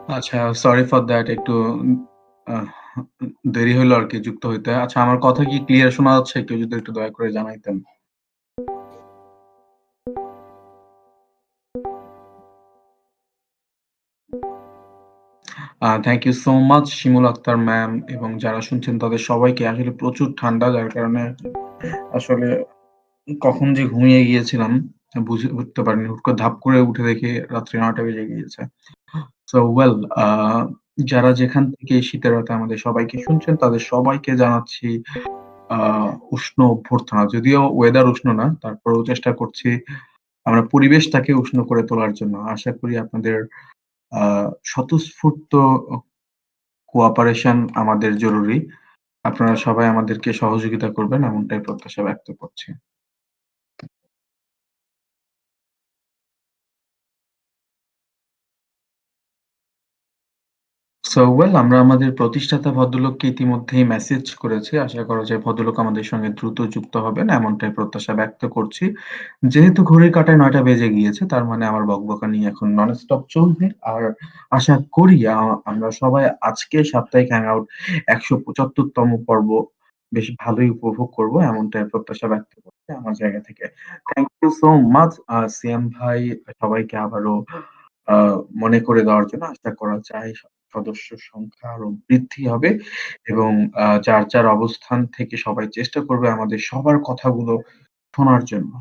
আচ্ছা, sorry for that একটু আহ দেরি হইলো আরকি যুক্ত হইতে। আচ্ছা, আমার কথা কি ক্লিয়ার শোনা যাচ্ছে? কেউ যদি একটু দয়া করে জানাইতেন। Thank you so much Shimul Akhter ma'am এবং যারা শুনছেন তাদের সবাইকে। আসলে প্রচুর ঠান্ডা যার কারণে আসলে কখন যে ঘুমিয়ে গিয়েছিলাম বুঝে উঠতে পারিনি। হুট করে ধাপ করে উঠে দেখি রাত্রি ৯ঃ০০ বেজে গিয়েছে। সো ওয়েল যারা যেখান থেকে এই শীতের রাতে আমাদের সবাইকে শুনছেন তাদের সবাইকে জানাচ্ছি আ উষ্ণ অভ্যর্থনা। যদিও ওয়েদার উষ্ণ না, তারপরেও চেষ্টা করছি আমরা পরিবেশটাকে উষ্ণ করে তোলার জন্য। আশা করি আপনাদের আ স্বতঃস্ফূর্ত কোঅপারেশন আমাদের জরুরি। আপনারা সবাই আমাদেরকে সহযোগিতা করবেন এমনটাই প্রত্যাশা ব্যক্ত করছি। সো ওয়েল আমরা আমাদের প্রতিষ্ঠাতা ভদ্রলোককে ইতিমধ্যেই মেসেজ করেছি। আশা করা যায় ভদ্রলোক আমাদের সঙ্গে দ্রুত যুক্ত হবেন এমনটাই প্রত্যাশা ব্যক্ত করছি। যেহেতু ঘড়ির কাঁটায় ৯ঃ০০ বেজে গিয়েছে তার মানে আমার বকবকানি এখন ননস্টপ চলবে। আর আশা করি আমরা সবাই আজকে সাপ্তাহিক হ্যাংআউট ১৭৫ তম পর্ব বেশ ভালোই উপভোগ করব এমনটাই প্রত্যাশা ব্যক্ত করছি আমার জায়গা থেকে। থ্যাংক ইউ সো মাচ সিয়াম ভাই সবাইকে আবারও আ মনে করে দেওয়ার জন্য আশা করা যায় সদস্য সংখ্যা আরো বৃদ্ধি হবে এবং যার অবস্থান থেকে সবাই চেষ্টা করবে আমাদের সবার কথাগুলো শোনার জন্য।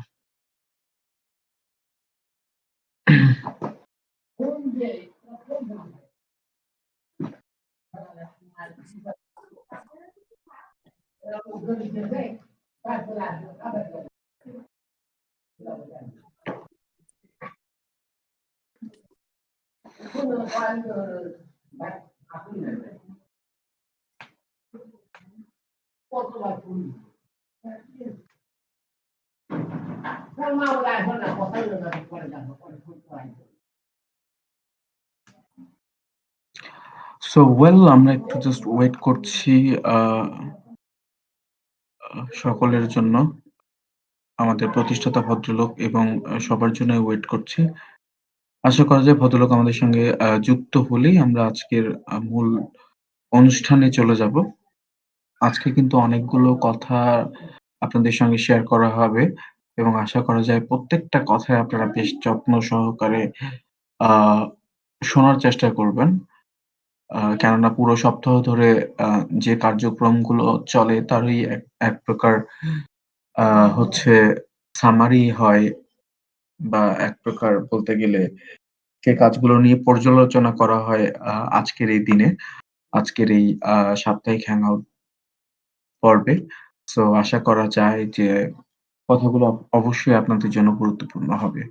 সো ওয়েল আমরা একটু জাস্ট ওয়েট করছি আ সকলের জন্য। আমাদের প্রতিষ্ঠাতা ভদ্রলোক এবং সবার জন্যই ওয়েট করছি। আশা করা যায় ভদ্রলোক আমাদের সঙ্গে যুক্ত হলেই আমরা আজকের মূল অনুষ্ঠানে চলে যাব। আজকে কিন্তু অনেকগুলো কথা আপনাদের সঙ্গে শেয়ার করা হবে এবং আশা করা যায় প্রত্যেকটা কথাই আপনারা বেশ যত্ন সহকারে আ শোনার চেষ্টা করবেন। কেননা পুরো সপ্তাহ ধরে আ যে কার্যক্রমগুলো চলে তারই এক এক প্রকার আ হচ্ছে সামারি হয় বা এক প্রকার বলতে গেলে যে কাজগুলো নিয়ে পর্যালোচনা করা হয় আজকের এই দিনে, আজকের এই আ সাপ্তাহিক হ্যাংআউট পর্বে। সো আশা করা যায় যে কথাগুলো অবশ্যই আপনাদের জন্য গুরুত্বপূর্ণ হবে।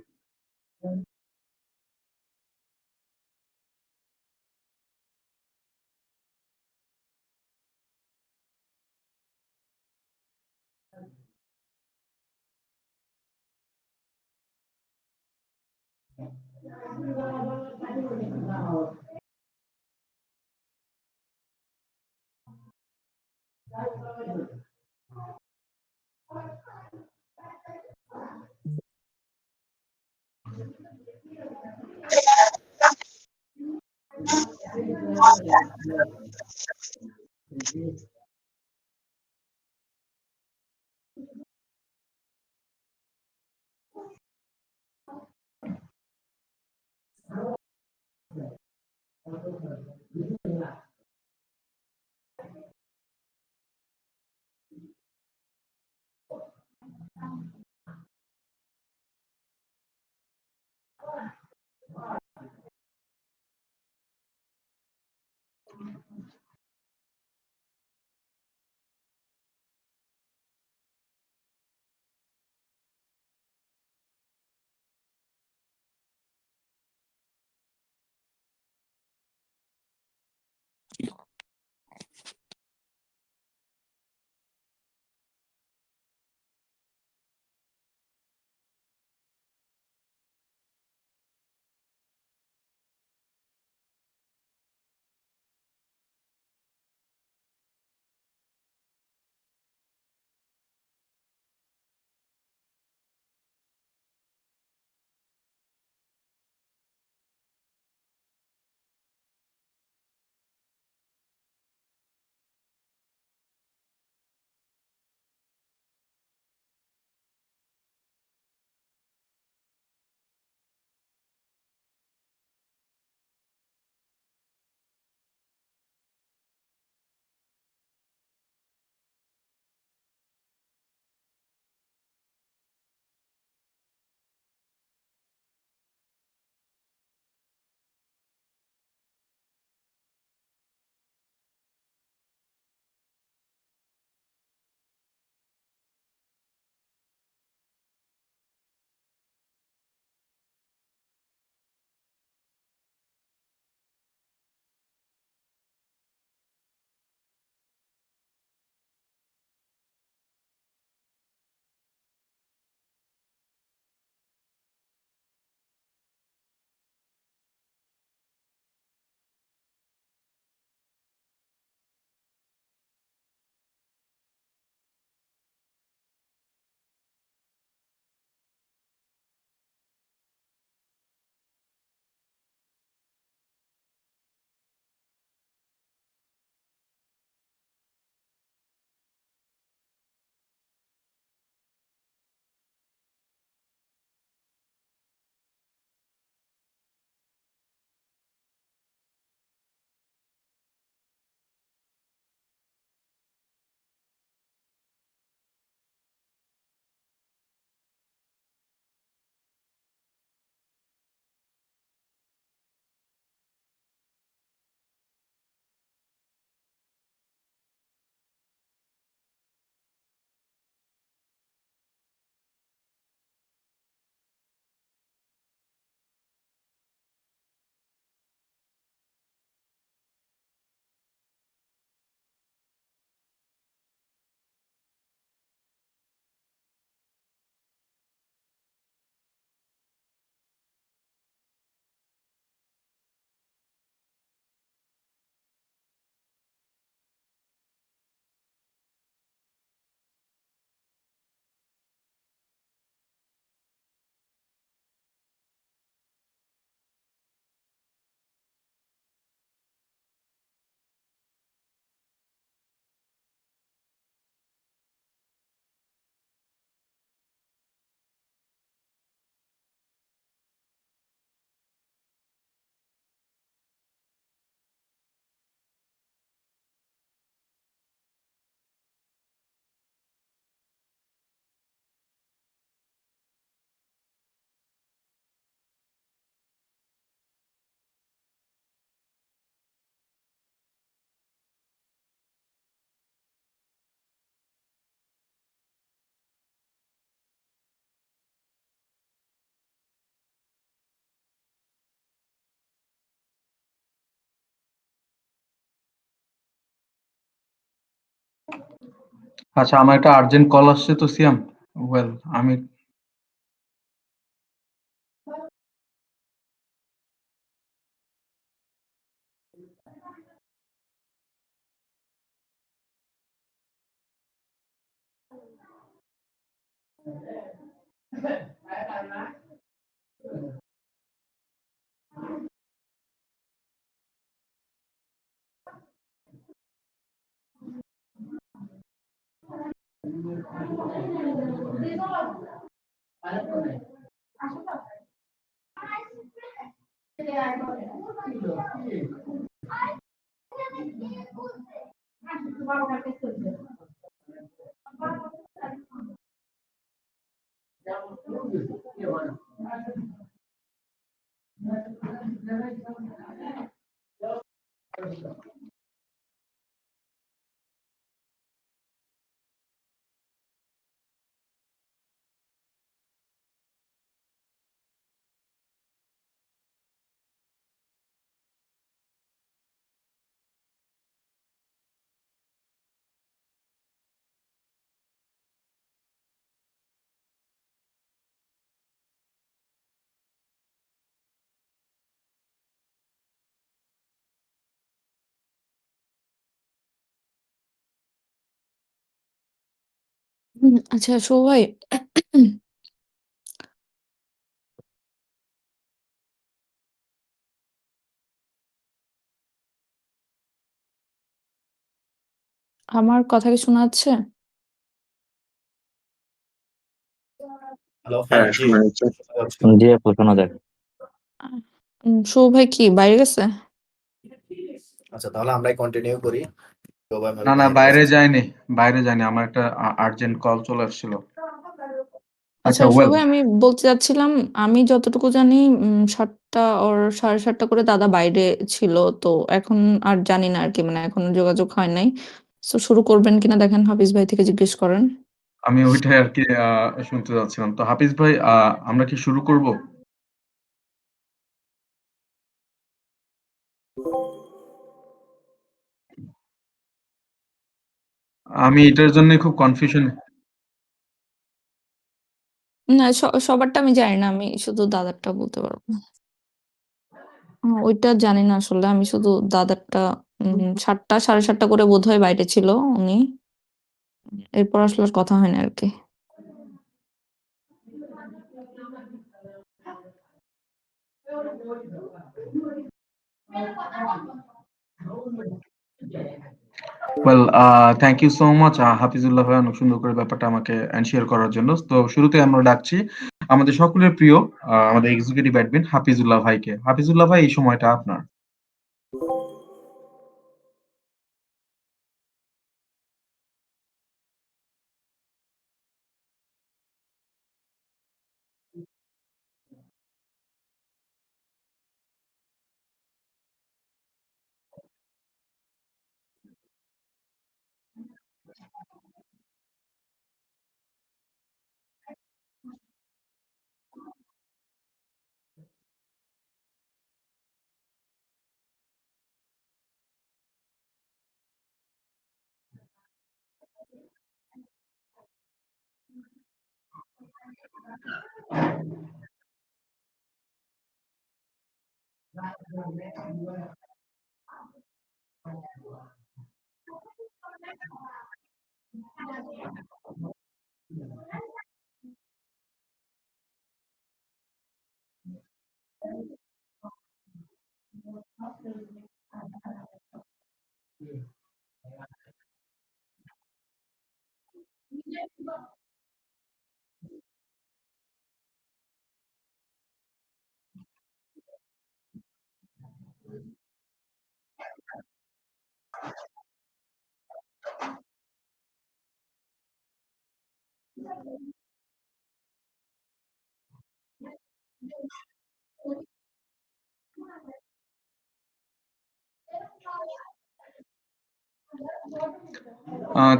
আচ্ছা, আমার একটা আর্জেন্ট কল আসছে তো সিয়াম। ওয়েল আমি আচ্ছা সবাই আমার কথা কি শোনা যাচ্ছে? হ্যালো, হ্যাঁ, জি, শোনা যাচ্ছে। শোনা যাচ্ছে। জি আপু, শোনা যায়। আ শুভ ভাই কি বাইরে গেছে? আচ্ছা, তাহলে আমরাই কন্টিনিউ করি। সবাই না, মেবি না বাইরে বাইরে গেছে। যাইনি। বাইরে যাইনি। আমার একটা আর্জেন্ট কল চলে আসছিল। আচ্ছা আচ্ছা শুভ ওয়েল ভাই আমি বলতে চাচ্ছিলাম, আমি যতটুকু জানি ৭টা ওর ৭:৩০ করে দাদা বাইরে ছিল। তো এখন আর জানি না আরকি, মানে এখনো যোগাযোগ হয় নাই। সো শুরু করবেন কিনা দেখেন, হাফিজ ভাই থেকে জিজ্ঞেস করেন। আমি ওইটাই আরকি শুনতে যাচ্ছিলাম। তো হাফিজ ভাই আমরা কি শুরু করব? আমি এটার জন্যই খুব কনফিউশন না সবারটা আমি জানি না। আমি শুধু দাদারটা বলতে পারব। ওইটা জানি না আসলে। আমি শুধু দাদারটা ৭টা ৭:৩০ করে বোধহয় বাইরে ছিল উনি। এরপর আসলে আর কথা হয় না আরকি। Well thank you so much Hafizullah ভাই অনেক সুন্দর করে ব্যাপারটা আমাকে এনশিওর করার জন্য। তো শুরুতেই আমরা ডাকছি আমাদের সকলের প্রিয় আমাদের এক্সিকিউটিভ অ্যাডমিন হাফিজুল্লাহ ভাইকে। হাফিজুল্লাহ ভাই এই সময়টা আপনার।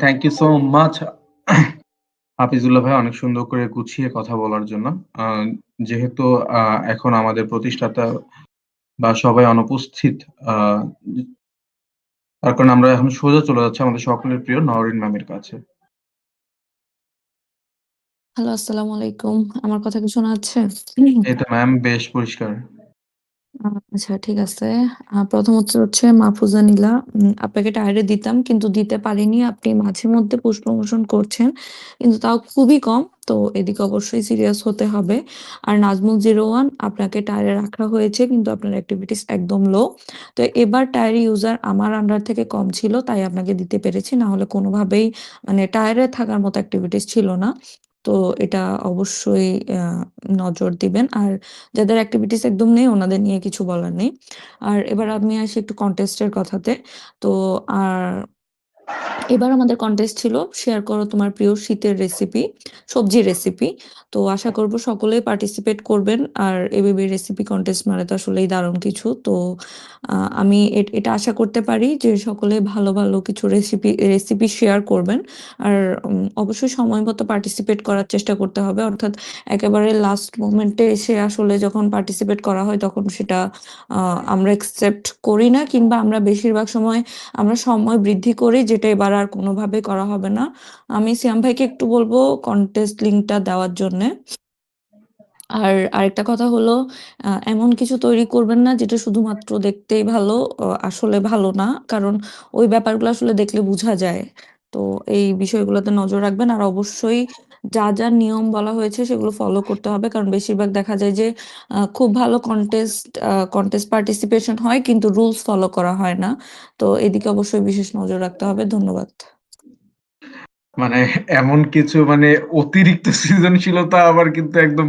Thank you so much Hafizullah ভাই অনেক সুন্দর করে গুছিয়ে কথা বলার জন্য। আ যেহেতু এখন আমাদের প্রতিষ্ঠাতা বা সবাই অনুপস্থিত আ তার কারণে আমরা এখন সোজা চলে যাচ্ছি আমাদের সকলের প্রিয় নওরিন ম্যামের কাছে। হ্যালো, আসসালামু আলাইকুম। আমার কথা কি শোনা যাচ্ছে? এই তো ম্যাম বেশ পরিষ্কার। আচ্ছা, ঠিক আছে। প্রথমত হচ্ছে মাহফুজা নীলা, আপনাকে ডায়েরি দিতাম কিন্তু দিতে পারিনি। আপনি মাঝে মধ্যে পুশ প্রমোশন করছেন। কিন্তু তাও খুবই কম। তো এদিকে অবশ্যই সিরিয়াস হতে হবে। আর নাজমুল 01 আপনাকে টায়ারে রাখা হয়েছে কিন্তু আপনার এক্টিভিটিস একদম লো। তো এবার টায়ার ইউজার আমার আন্ডার থেকে কম ছিল তাই আপনাকে দিতে পেরেছি। না হলে কোনোভাবেই মানে টায়ারে থাকার মতো এক্টিভিটিস ছিল না। তো এটা অবশ্যই আ নজর দিবেন। আর যাদের এক্টিভিটিস একদম নেই ওনাদের নিয়ে কিছু বলার নেই। আর এবার আমি আসি একটু কনটেস্টের কথাতে। তো আর এবার আমাদের কনটেস্ট ছিল শেয়ার করো তোমার প্রিয় শীতের রেসিপি, সবজির রেসিপি। তো আশা করব সকলেই পার্টিসিপেট করবেন। আর এভাবে রেসিপি কনটেস্ট মানে তো আসলেই দারুণ কিছু। তো আমি এটা আশা করতে পারি যে সকলে ভালো, ভালো কিছু রেসিপি শেয়ার করবেন। আর অবশ্যই সময় মতো পার্টিসিপেট করার চেষ্টা করতে হবে। অর্থাৎ একেবারে লাস্ট মোমেন্টে এসে আসলে যখন পার্টিসিপেট করা হয় তখন সেটা আমরা একসেপ্ট করি না কিংবা আমরা বেশিরভাগ সময় আমরা সময় বৃদ্ধি করি যেটা এবার আর কোনোভাবেই করা হবে না। আমি সিয়াম ভাইকে একটু বলব কনটেস্ট লিঙ্কটা দেওয়ার জন্যে। আর আরেকটা কথা হলো এমন কিছু তৈরি করবেন না যেটা শুধুমাত্র দেখতেই ভালো, আসলে ভালো না। কারণ ওই ব্যাপারগুলো আসলে দেখলে বুঝা যায়। তো এই বিষয়গুলোতে নজর রাখবেন। আর অবশ্যই যা নিয়ম বলা হয়েছে সেগুলো ফলো করতে হবে। কারণ বেশিরভাগ দেখা যায় যে খুব ভালো কনটেস্ট পার্টিসিপেশন হয় কিন্তু রুলস ফলো করা হয় না। তো এদিকে অবশ্যই বিশেষ নজর রাখতে হবে। ধন্যবাদ। মানে এমন কিছু মানে অতিরিক্ত সৃজনশীলতা আবার কিন্তু একদম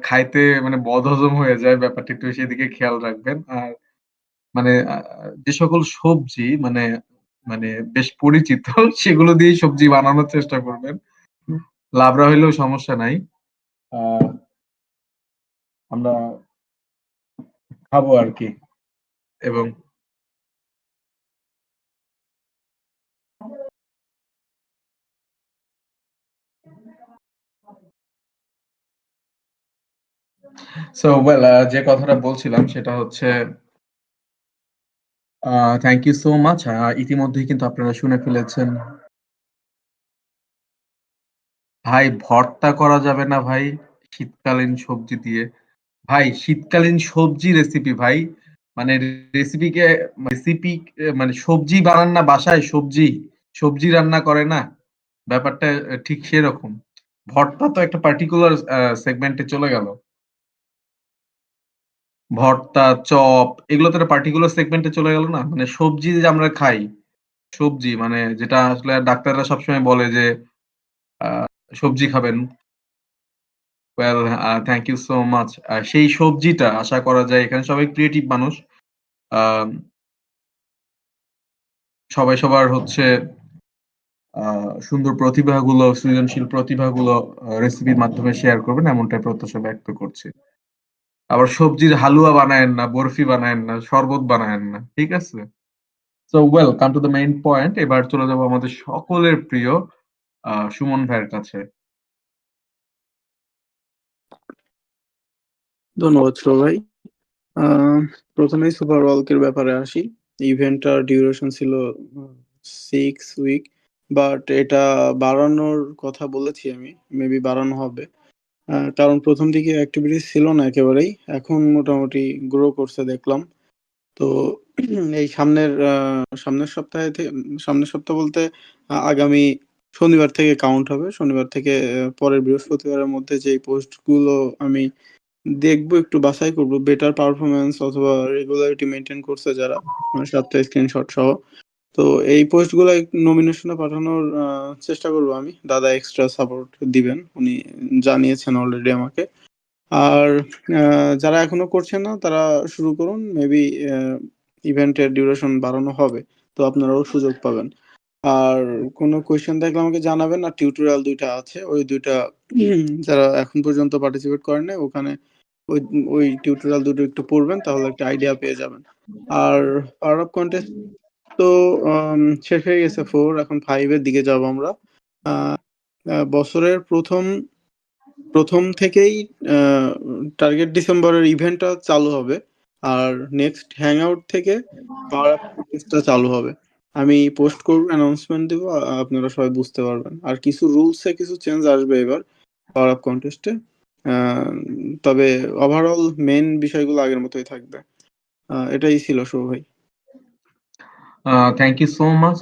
খাইতে মানে বদহজম হয়ে যায়। ব্যাপারটা একটু সেদিকে খেয়াল রাখবেন। আর মানে যে সকল সবজি মানে মানে বেশ পরিচিত সেগুলো দিয়েই সবজি বানানোর চেষ্টা করবেন। লাবড়া হইলেও সমস্যা নাই। আ আমরা খাবো আরকি। এবং ওয়েল যে কথাটা বলছিলাম সেটা হচ্ছে আ থ্যাংক ইউ সো মাচ। ইতিমধ্যেই কিন্তু আপনারা শুনে ফেলেছেন। ভাই ভর্তা করা যাবে না ভাই শীতকালীন সবজি দিয়ে। ভাই শীতকালীন সবজি রেসিপি ভাই। মানে রেসিপিকে রেসিপি মানে সবজি বানান না বাসায় সবজি, সবজি রান্না করে না। ব্যাপারটা ঠিক সেরকম। ভর্তা তো একটা পার্টিকুলার সেগমেন্ট এ চলে গেল। ভর্তা, চপ এগুলো তো একটা পার্টিকুলার সেগমেন্ট এ চলে গেল না? মানে সবজি যে আমরা খাই, সবজি মানে যেটা আসলে ডাক্তাররা সবসময় বলে যে আ সবজি খাবেন। Well thank you so much. সেই সবজিটা আশা করা যায় এখানে সবাই ক্রিয়েটিভ মানুষ। আম সবাই সবার হচ্ছে আ সুন্দর প্রতিভাগুলো, সৃজনশীল প্রতিভাগুলো রেসিপির মাধ্যমে শেয়ার করবেন এমনটাই প্রত্যাশা ব্যক্ত করছি। আবার সবজির হালুয়া বানায়েন না, বরফি বানায়েন না, শরবত বানায়েন না। ঠিক আছে? Well come to the main point. এবার চলে যাবো আমাদের সকলের প্রিয় সুমন ভাইয়ের কাছে। ধন্যবাদ ছোট ভাই। আহ, প্রথমেই সুপার ওয়ালকের ব্যাপারে আসি। ইভেন্টটার ডিউরেশন ছিল 6 উইক, বাট এটা বাড়ানোর কথা বলেছি আমি, মেবি বাড়ানো হবে। কারণ প্রথম দিকে অ্যাক্টিভিটিস ছিল না একেবারেই, এখন মোটামুটি গ্রো করছে দেখলাম। তো এই সামনের সপ্তাহে সামনের সপ্তাহ বলতে আগামী শনিবার থেকে কাউন্ট হবে। শনিবার থেকে পরের বৃহস্পতিবারের মধ্যে যে পোস্টগুলো আমি দেখবো, একটু বাছাই করবো বেটার পারফরম্যান্স অথবা রেগুলারিটি মেনটেন করছে যারা, 7টা স্ক্রিনশট সহ। তো এই পোস্টগুলো নমিনেশনে পাঠানোর চেষ্টা করবো আমি। দাদা এক্সট্রা সাপোর্ট দিবেন, উনি জানিয়েছেন অলরেডি আমাকে। আর যারা এখনো করছেন না তারা শুরু করুন, মেবি ইভেন্টের ডিউরেশন বাড়ানো হবে, তো আপনারাও সুযোগ পাবেন। আর কোনো কোয়েশ্চেন থাকলে আমাকে জানাবেন। আর টিউটোরিয়াল 2টা আছে, ওই 2টা যারা এখন পর্যন্ত পার্টিসিপেট করেন নাই ওখানে ওই ওই টিউটোরিয়াল 2টো একটু পড়বেন, তাহলে একটা আইডিয়া পেয়ে যাবেন। আর পাওয়ার অফ কন্টেস্ট তো শেষ হয়ে গেছে 4, এখন 5 এর দিকে যাব আমরা। আহ, বছরের প্রথম থেকেই টার্গেট ডিসেম্বরের ইভেন্টটা চালু হবে। আর নেক্সট হ্যাং আউট থেকে পাওয়ার আপ কন্টেস্টটা চালু হবে। আমি পোস্ট করব, অ্যানাউন্সমেন্ট দিব, আপনারা সবাই বুঝতে পারবেন। আর কিছু রুলসে কিছু চেঞ্জ আসবে এবার। পাওয়ার আপ কন্টেস্টে। তবে ওভারঅল মেন বিষয়গুলো আগের মতোই থাকবে। এটাই ছিল শুভ ভাই। Thank you so much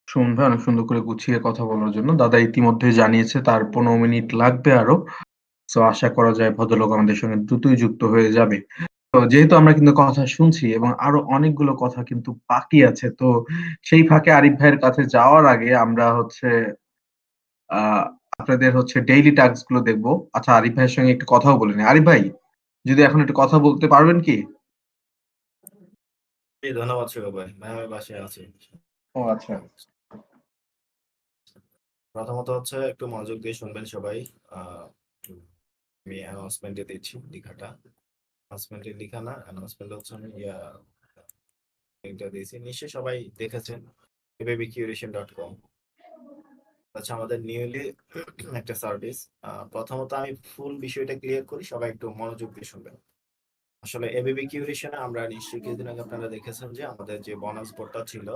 Sumon ভাই, অনেক সুন্দর করে গুছিয়ে কথা বলার জন্য। দাদা ইতিমধ্যেই জানিয়েছে তার ১৫ মিনিট লাগবে আরো। সো আশা করা যায় ভদ্রলোক আমাদের সঙ্গে দ্রুতই যুক্ত হয়ে যাবে। তো যেহেতু আমরা কিন্তু কথা শুনছি এবং আরো অনেকগুলো কথা কিন্তু বাকি আছে। তো সেই ফাঁকে আরিফ ভাইয়ের কাছে যাওয়ার আগে আমরা হচ্ছে আ আপনাদের হচ্ছে ডেইলি টাস্ক গুলো দেখবো। আচ্ছা, আরিফ ভাইয়ের সঙ্গে একটু কথাও বলে নিই। আরিফ ভাই, যদি এখন একটু কথা বলতে পারবেন কি? জি, ধন্যবাদ শুভ ভাই। আমি বাসায় আছি। ও আচ্ছা। প্রথমত হচ্ছে একটু মনোযোগ দিয়ে শুনবেন সবাই। আমি অ্যানাউন্সমেন্টে দিচ্ছি লেখাটা। অ্যানাউন্সমেন্টের লেখা না, অ্যানাউন্সমেন্ট হচ্ছে আমি লিঙ্কটা দিয়েছি। নিশ্চয়ই সবাই দেখেছেন babycuration.com। আচ্ছা, আমাদের নিউলি একটা সার্ভিস। প্রথমত আমি ফুল বিষয়টা ক্লিয়ার করি, সবাই একটু মনোযোগ দিয়ে শুনবেন। আসলে এবিবি কিউরেশনে আমরা নিশ্চয়ই কিছুদিন আগে আপনারা দেখেছেন যে আমাদের যে বোনাস বোর্ডটা ছিল,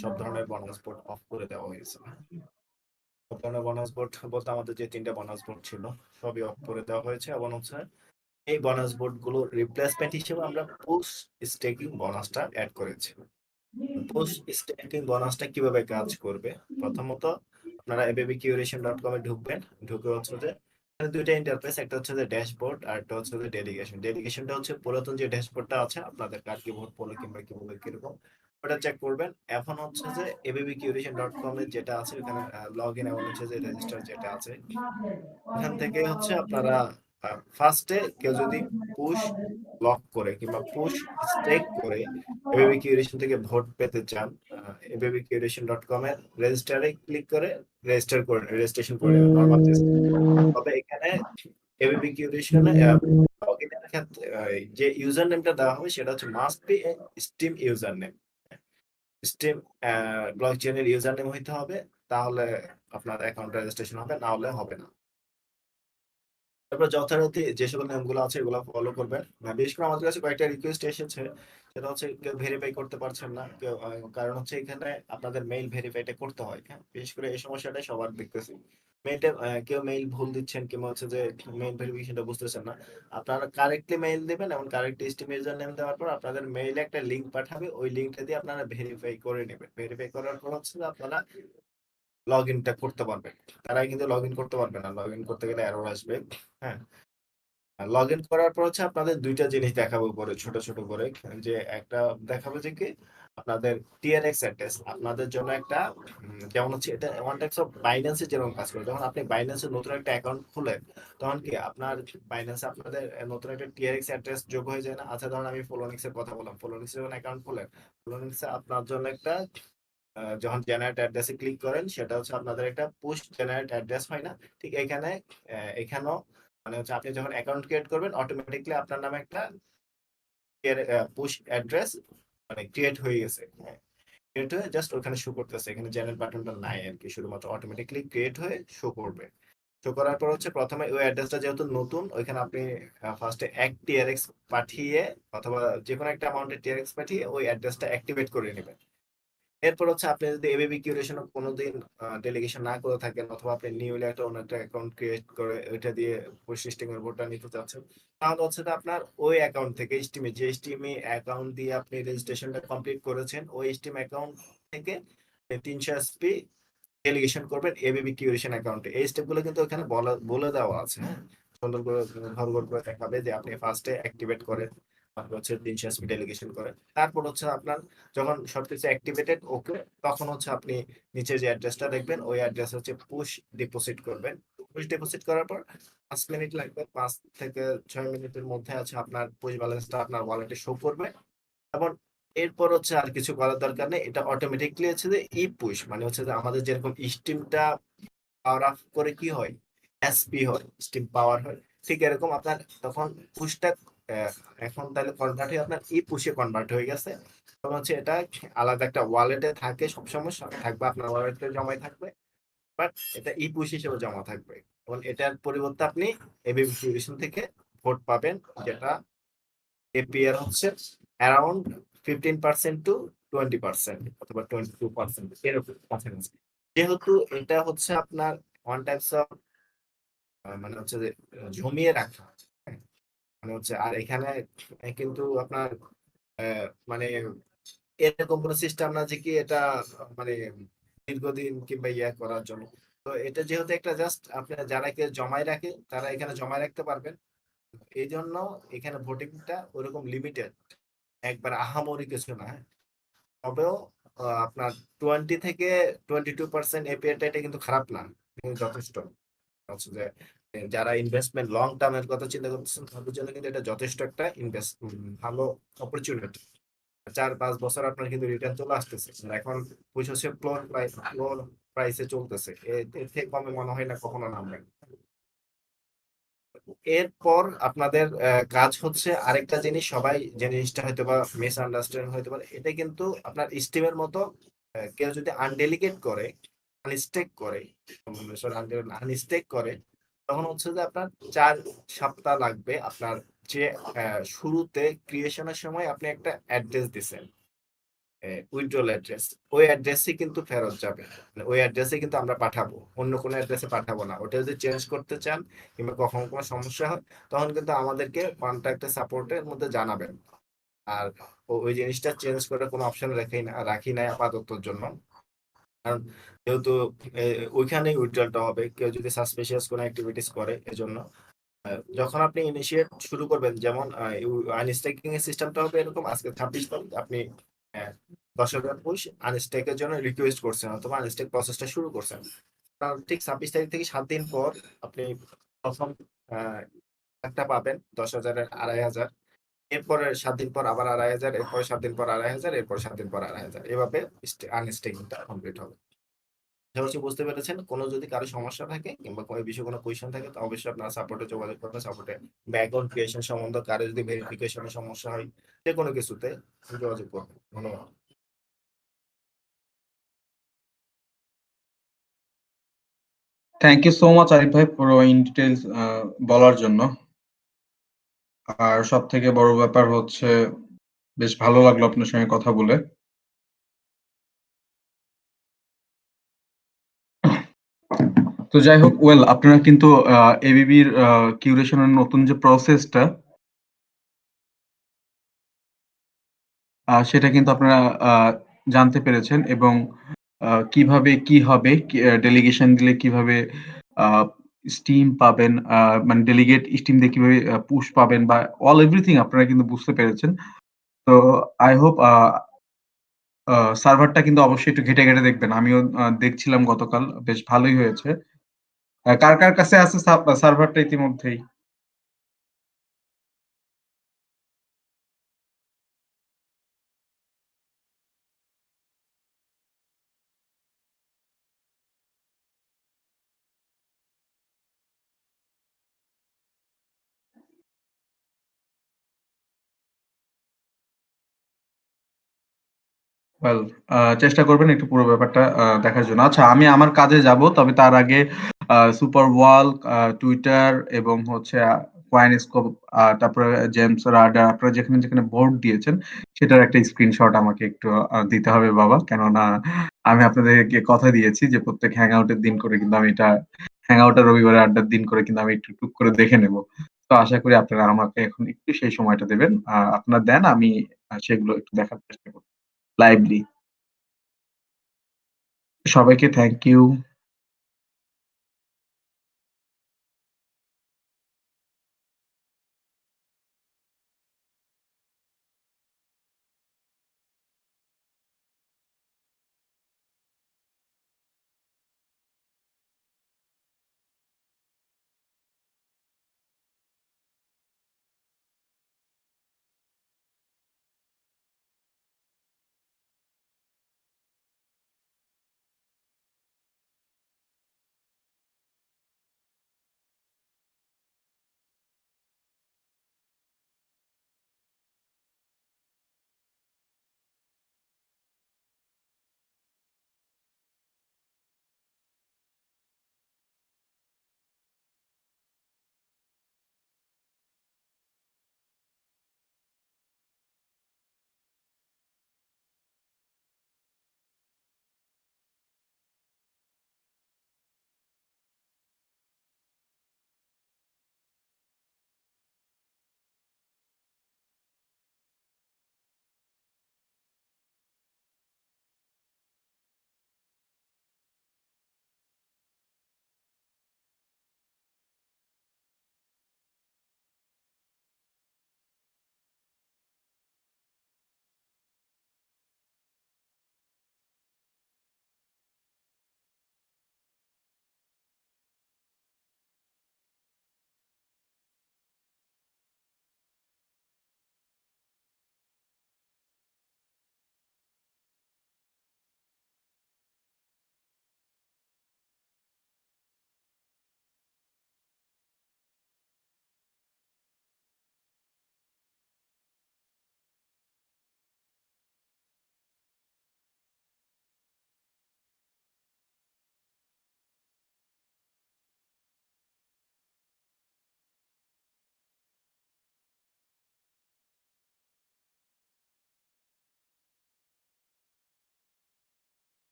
সব ধরনের বোনাস বোর্ড অফ করে দেওয়া হয়েছে। সব ধরনের বোনাস বোর্ড বলতে আমাদের যে ৩টা বোনাস বোর্ড ছিল সবই অফ করে দেওয়া হয়েছে, এবং হচ্ছে এই বোনাস বোর্ড গুলো রিপ্লেসমেন্ট হিসেবে আমরা পোস্ট স্টেকিং বোনাসটা অ্যাড করেছি। পোস্ট স্টেকিং বোনাসটা কিভাবে কাজ করবে? প্রথমত আপনারা abbqration.com এ ঢুকবেন। ঢুকে হচ্ছে যে এখানে দুইটা ইন্টারফেস, একটা হচ্ছে যে ড্যাশবোর্ড আর একটা হচ্ছে যে ডেলিগেশন। ডেলিগেশনটা হচ্ছে পুরাতন যে ড্যাশবোর্ডটা আছে আপনাদের কার কি ভোট পড়লো কিংবা কিভাবে কিরকম, ওটা চেক করবেন। এখন হচ্ছে যে abbqration.com এর যেটা আছে ওখানে লগ ইন এবং হচ্ছে যে রেজিস্টার যেটা আছে, এখান থেকে হচ্ছে আপনারা ফার্স্টে কেউ যদি পুশ লক করে কিংবা পুশ স্টেক করে এবিবি কিউরেশন থেকে ভোট পেতে চান, abbqration.com এর রেজিস্টারে ক্লিক করে রেজিস্ট্রেশন করে নেবেন নরমাল। তবে এখানে এবিবি কিউরেশনে লগ ইনের ক্ষেত্রে যে ইউজার নেমটা দেওয়া হবে সেটা হচ্ছে must be Steem user name. Steem ব্লকচেইনের ইউজার নেম হইতে হবে, তাহলে আপনার অ্যাকাউন্ট রেজিস্ট্রেশন হবে, না হলে হবে না। তারপর যথারীতি যে সকল নিয়মগুলো আছে এগুলো ফলো করবেন। বিশেষ করে আমাদের কাছে কয়েকটা রিকোয়েস্ট এসেছে, সেটা হচ্ছে কেউ ভেরিফাই করতে পারছেন না কেউ, কারণ হচ্ছে এখানে আপনাদের মেইল ভেরিফাইটা করতে হয়। হ্যাঁ, বিশেষ করে এই সমস্যাটাই সবার দেখতেছি। মেইলটা কেউ মেইল ভুল দিচ্ছেন কিংবা হচ্ছে যে মেইল ভেরিফিকেশনটা বুঝতেছেন না। আপনারা কারেক্টলি মেইল দিবেন এবং কারেক্ট স্টিম ইউজার নেম দেওয়ার পর আপনাদের মেইলে একটা লিংক পাঠাবে, ওই লিংকটা দিয়ে আপনারা ভেরিফাই করে নেবেন। ভেরিফাই করার পর হচ্ছে যে আপনারা লগ ইনটা করতে পারবেন। তারাই কিন্তু লগ ইন করতে পারবে না, লগ ইন করতে গেলে এরর আসবে। হ্যাঁ, লগ ইন করার পর হচ্ছে আপনাদের দুইটা জিনিস দেখাবো উপরে ছোট ছোট করে, যে একটা দেখাবো যে কি আপনাদের টিআরএক্স অ্যাড্রেস আপনাদের জন্য একটা যেমন হচ্ছে এটা ওয়ান টাইপস অফ বাইন্যান্সে যেরকম কাজ করে। যখন আপনি বাইন্যান্সে নতুন একটা অ্যাকাউন্ট খুলেন তখন কি আপনার বাইন্যান্সে আপনাদের নতুন একটা টিআরএক্স অ্যাড্রেস যোগ হয়ে যায় না? আচ্ছা, ধরুন আমি ফলোনিক্স এর কথা বললাম, ফলোনিক্স এর যখন অ্যাকাউন্ট খুলেন, ফলোনিক্সে আপনার জন্য একটা যখন জেনারেট অ্যাড্রেসে ক্লিক করেন সেটা হচ্ছে আপনাদের একটা পুশ জেনারেট অ্যাড্রেস হয় না? ঠিক এখানে এখানেও মানে হচ্ছে আপনি যখন অ্যাকাউন্ট ক্রিয়েট করবেন অটোমেটিকলি আপনার নামে একটা পুশ অ্যাড্রেস মানে ক্রিয়েট হয়ে গেছে। হ্যাঁ, ক্রিয়েট হয়ে জাস্ট ওখানে শো করতেছে, এখানে জেনারেট বাটনটা নাই আর কি, শুধুমাত্র অটোমেটিকলি ক্রিয়েট হয়ে শো করবে। শো করার পর হচ্ছে প্রথমে ওই অ্যাড্রেসটা যেহেতু নতুন, ওইখানে আপনি ফার্স্টে এক টিআরএক্স পাঠিয়ে অথবা যে কোনো একটা অ্যামাউন্টের টিআরএক্স পাঠিয়ে ওই অ্যাড্রেসটা অ্যাক্টিভেট করে নেবেন। এরপর হচ্ছে আপনি যদি এবিবি কিউরেশন কোনোদিন ডেলিগেশন না করে থাকেন অথবা আপনি নিউলি একটা অন্য একটা অ্যাকাউন্ট ক্রিয়েট করে ওইটা দিয়ে সিস্টেম এর ভোটটা নিতে চাচ্ছেন, তাহলে হচ্ছে যে আপনার ওই অ্যাকাউন্ট থেকে স্টিমে যে স্টিমে অ্যাকাউন্ট দিয়ে আপনি রেজিস্ট্রেশনটা কমপ্লিট করেছেন ওই স্টিম অ্যাকাউন্ট থেকে 300 এসপি ডেলিগেশন করবেন এবিবি কিউরেশন অ্যাকাউন্টে। এই স্টেপগুলো কিন্তু ওখানে বলে দেওয়া আছে। হ্যাঁ, সুন্দর করে ঘর করে দেখাবে যে আপনি ফার্স্টে অ্যাক্টিভেট করেন, তারপর হচ্ছে 300 এসপি ডেলিগেশন করেন, তারপর হচ্ছে আপনার যখন সবকিছু অ্যাক্টিভেটেড ওকে তখন হচ্ছে আপনি নিচে যে অ্যাড্রেসটা দেখবেন ওই অ্যাড্রেস হচ্ছে পুশ ডিপোজিট করবেন। পুশ ডিপোজিট করার পর 5 মিনিট লাগবে, 5 থেকে 6 মিনিটের মধ্যে আছে আপনার পুশ ব্যালেন্সটা আপনার ওয়ালেটে শো করবে। এবং এরপর হচ্ছে আর কিছু করার দরকার নেই, এটা অটোমেটিকলি হচ্ছে যে ই পুশ মানে হচ্ছে যে আমাদের যেরকম স্টিমটা পাওয়ার অফ করে কি হয়, এসপি হয়, স্টিম পাওয়ার হয়, ঠিক এরকম আপনার তখন পুশটা এখন তাহলে কনভার্ট হয়ে আপনার ই পুশে কনভার্ট হয়ে গেছে। তখন হচ্ছে এটা আলাদা একটা ওয়ালেটে থাকে, সবসময় থাকবে আপনার ওয়ালেটে জমাই থাকবে, বাট এটা ই পুশ হিসেবে জমা থাকবে। এবং এটার পরিবর্তে আপনি এবিবি কিউরেশন থেকে ভোট পাবেন, যেটা এপিআর হচ্ছে অ্যারাউন্ড 15% টু 20% অথবা 22% এরকম কাছাকাছি। যেহেতু এটা হচ্ছে আপনার ওয়ান টাইপস অফ মানে হচ্ছে যে জমিয়ে রাখা। হ্যাঁ? মানে হচ্ছে আর এখানে কিন্তু আপনার মানে এরকম কোনো সিস্টেম না যে কি এটা মানে দীর্ঘদিন কিংবা ইয়া করার জন্য। তো এটা যেহেতু একটা জাস্ট আপনার যারা কে জমায় রাখে তারা এখানে জমায় রাখতে পারবেন। এই জন্য এখানে ভোটিংটা ওরকম লিমিটেড, একবার আহামরি কিছু না। হ্যাঁ? তবেও আপনার 20 থেকে 22% এপিআই এটা কিন্তু খারাপ না, কিন্তু যথেষ্ট। হচ্ছে যে যারা ইনভেস্টমেন্ট লং টার্মের কথা চিন্তা করতেছেন তাদের জন্য কিন্তু এটা যথেষ্ট একটা ভালো অপরচুনিটি। 4-5 বছর আপনার কিন্তু রিটার্ন চলে আসতেছে। আর এখন পয়সা হচ্ছে ফ্লোর প্রাইসে চলতেছে, এর থেকে কমে মনে হয় না কখনো নামবে। এরপর আপনাদের কাজ হচ্ছে আরেকটা জিনিস, সবাই যে জিনিসটা হয়তো বা মিস আন্ডারস্ট্যান্ডিং হতে পারে, এটা কিন্তু আপনার স্টিমের মতো কেউ যদি আনডেলিগেট করে, আনস্টেক করে, আনস্টেক করে, তখন হচ্ছে যে আপনার 4 সপ্তাহ লাগবে আপনার যে শুরুতে ক্রিয়েশনের সময় আপনি একটা অ্যাড্রেস দিছেন, উইথড্রল অ্যাড্রেস, ওই অ্যাড্রেসে কিন্তু ফেরত যাবে। মানে ওই অ্যাড্রেসে কিন্তু আমরা পাঠাবো, অন্য কোনো অ্যাড্রেসে পাঠাবো না। ওটা যদি চেঞ্জ করতে চান কিংবা কখনো কোনো সমস্যা হয় তখন কিন্তু আমাদেরকে কন্ট্যাক্টে সাপোর্টের মধ্যে জানাবেন। আর ওই জিনিসটা চেঞ্জ করার কোনো অপশন রাখি নাই আপাততর জন্য। কারণ যেহেতু ওইখানেই উইথড্রলটা হবে, কেউ যদি সাসপিশিয়াস কোনো অ্যাক্টিভিটিস করে এজন্য। যখন আপনি ইনিশিয়েট শুরু করবেন, যেমন আনস্টেকিং এর সিস্টেমটা হবে এরকম, আজকে 26 তারিখ আপনি 10,000 পুশ আনস্টেকের জন্য রিকোয়েস্ট করছেন অথবা আনস্টেক প্রসেসটা শুরু করছেন। তার ঠিক 26 তারিখ থেকে 7 দিন পর আপনি প্রথম আহ, একটা পাবেন 10,000-এর 2,500। এরপরে 7 দিন পর আবার 2,500, এরপরে 7 দিন পর 2,500, এরপর 7 দিন পর 2,500, এভাবে আনস্টেকিংটা কমপ্লিট হবে। আশা করছি বুঝতে পেরেছেন। কোনো যদি কারো সমস্যা থাকে কিংবা কোনো বিষয়ে কোনো কোয়েশ্চেন থাকে তো অবশ্যই আপনারা সাপোর্টে যোগাযোগ করবেন। সাপোর্টে ব্যাকগ্রাউন্ড ক্রিয়েশন সম্বন্ধে কারো যদি ভেরিফিকেশনের সমস্যা হয়, যে কোনো কিছুতে যোগাযোগ করবেন। ধন্যবাদ। Thank you so much Arif ভাই পুরো ইন ডিটেইলস বলার জন্য। আর সবথেকে বড় ব্যাপার হচ্ছে বেশ ভালো লাগলো আপনার সঙ্গে কথা বলে। তো যাই হোক, আপনারা কিন্তু এবিবির কিউরেশনের নতুন যে প্রসেসটা সেটা কিন্তু আপনারা জানতে পেরেছেন এবং কিভাবে কি হবে, ডেলিগেশন দিলে কিভাবে স্টিম পাবেন, মানে ডেলিগেট স্টিম দিয়ে কিভাবে পুশ পাবেন বা এভরিথিং আপনারা কিন্তু বুঝতে পেরেছেন। তো আই হোপ সার্ভারটা কিন্তু অবশ্যই একটু ঘেঁটে ঘেঁটে দেখবেন। আমিও দেখছিলাম গতকাল, বেশ ভালোই হয়েছে। কার কার কাছে আছে সার্ভারটা ইতিমধ্যেই? ওয়েল, চেষ্টা করবেন একটু পুরো ব্যাপারটা দেখার জন্য। আচ্ছা, আমি আমার কাজে যাব। তবে তার আগে সুপার ওয়াল, টুইটার এবং হচ্ছে কয়েনস্কোপ, তারপরে জেমস রাডার, আপনারা যেখানে যেখানে ভোট দিয়েছেন সেটার একটা স্ক্রিনশট আমাকে একটু দিতে হবে বাবা। কেননা আমি আপনাদেরকে কথা দিয়েছি যে প্রত্যেক হ্যাংআউট এর দিন করে কিন্তু আমি এটা, হ্যাংআউট আর রবিবারের আড্ডার দিন করে কিন্তু আমি একটু টুক করে দেখে নেব। তো আশা করি আপনারা আমাকে এখন একটু সেই সময়টা দেবেন। আপনারা দেন, আমি সেগুলো একটু দেখার চেষ্টা করব লাইভলি। সবাইকে থ্যাংক ইউ।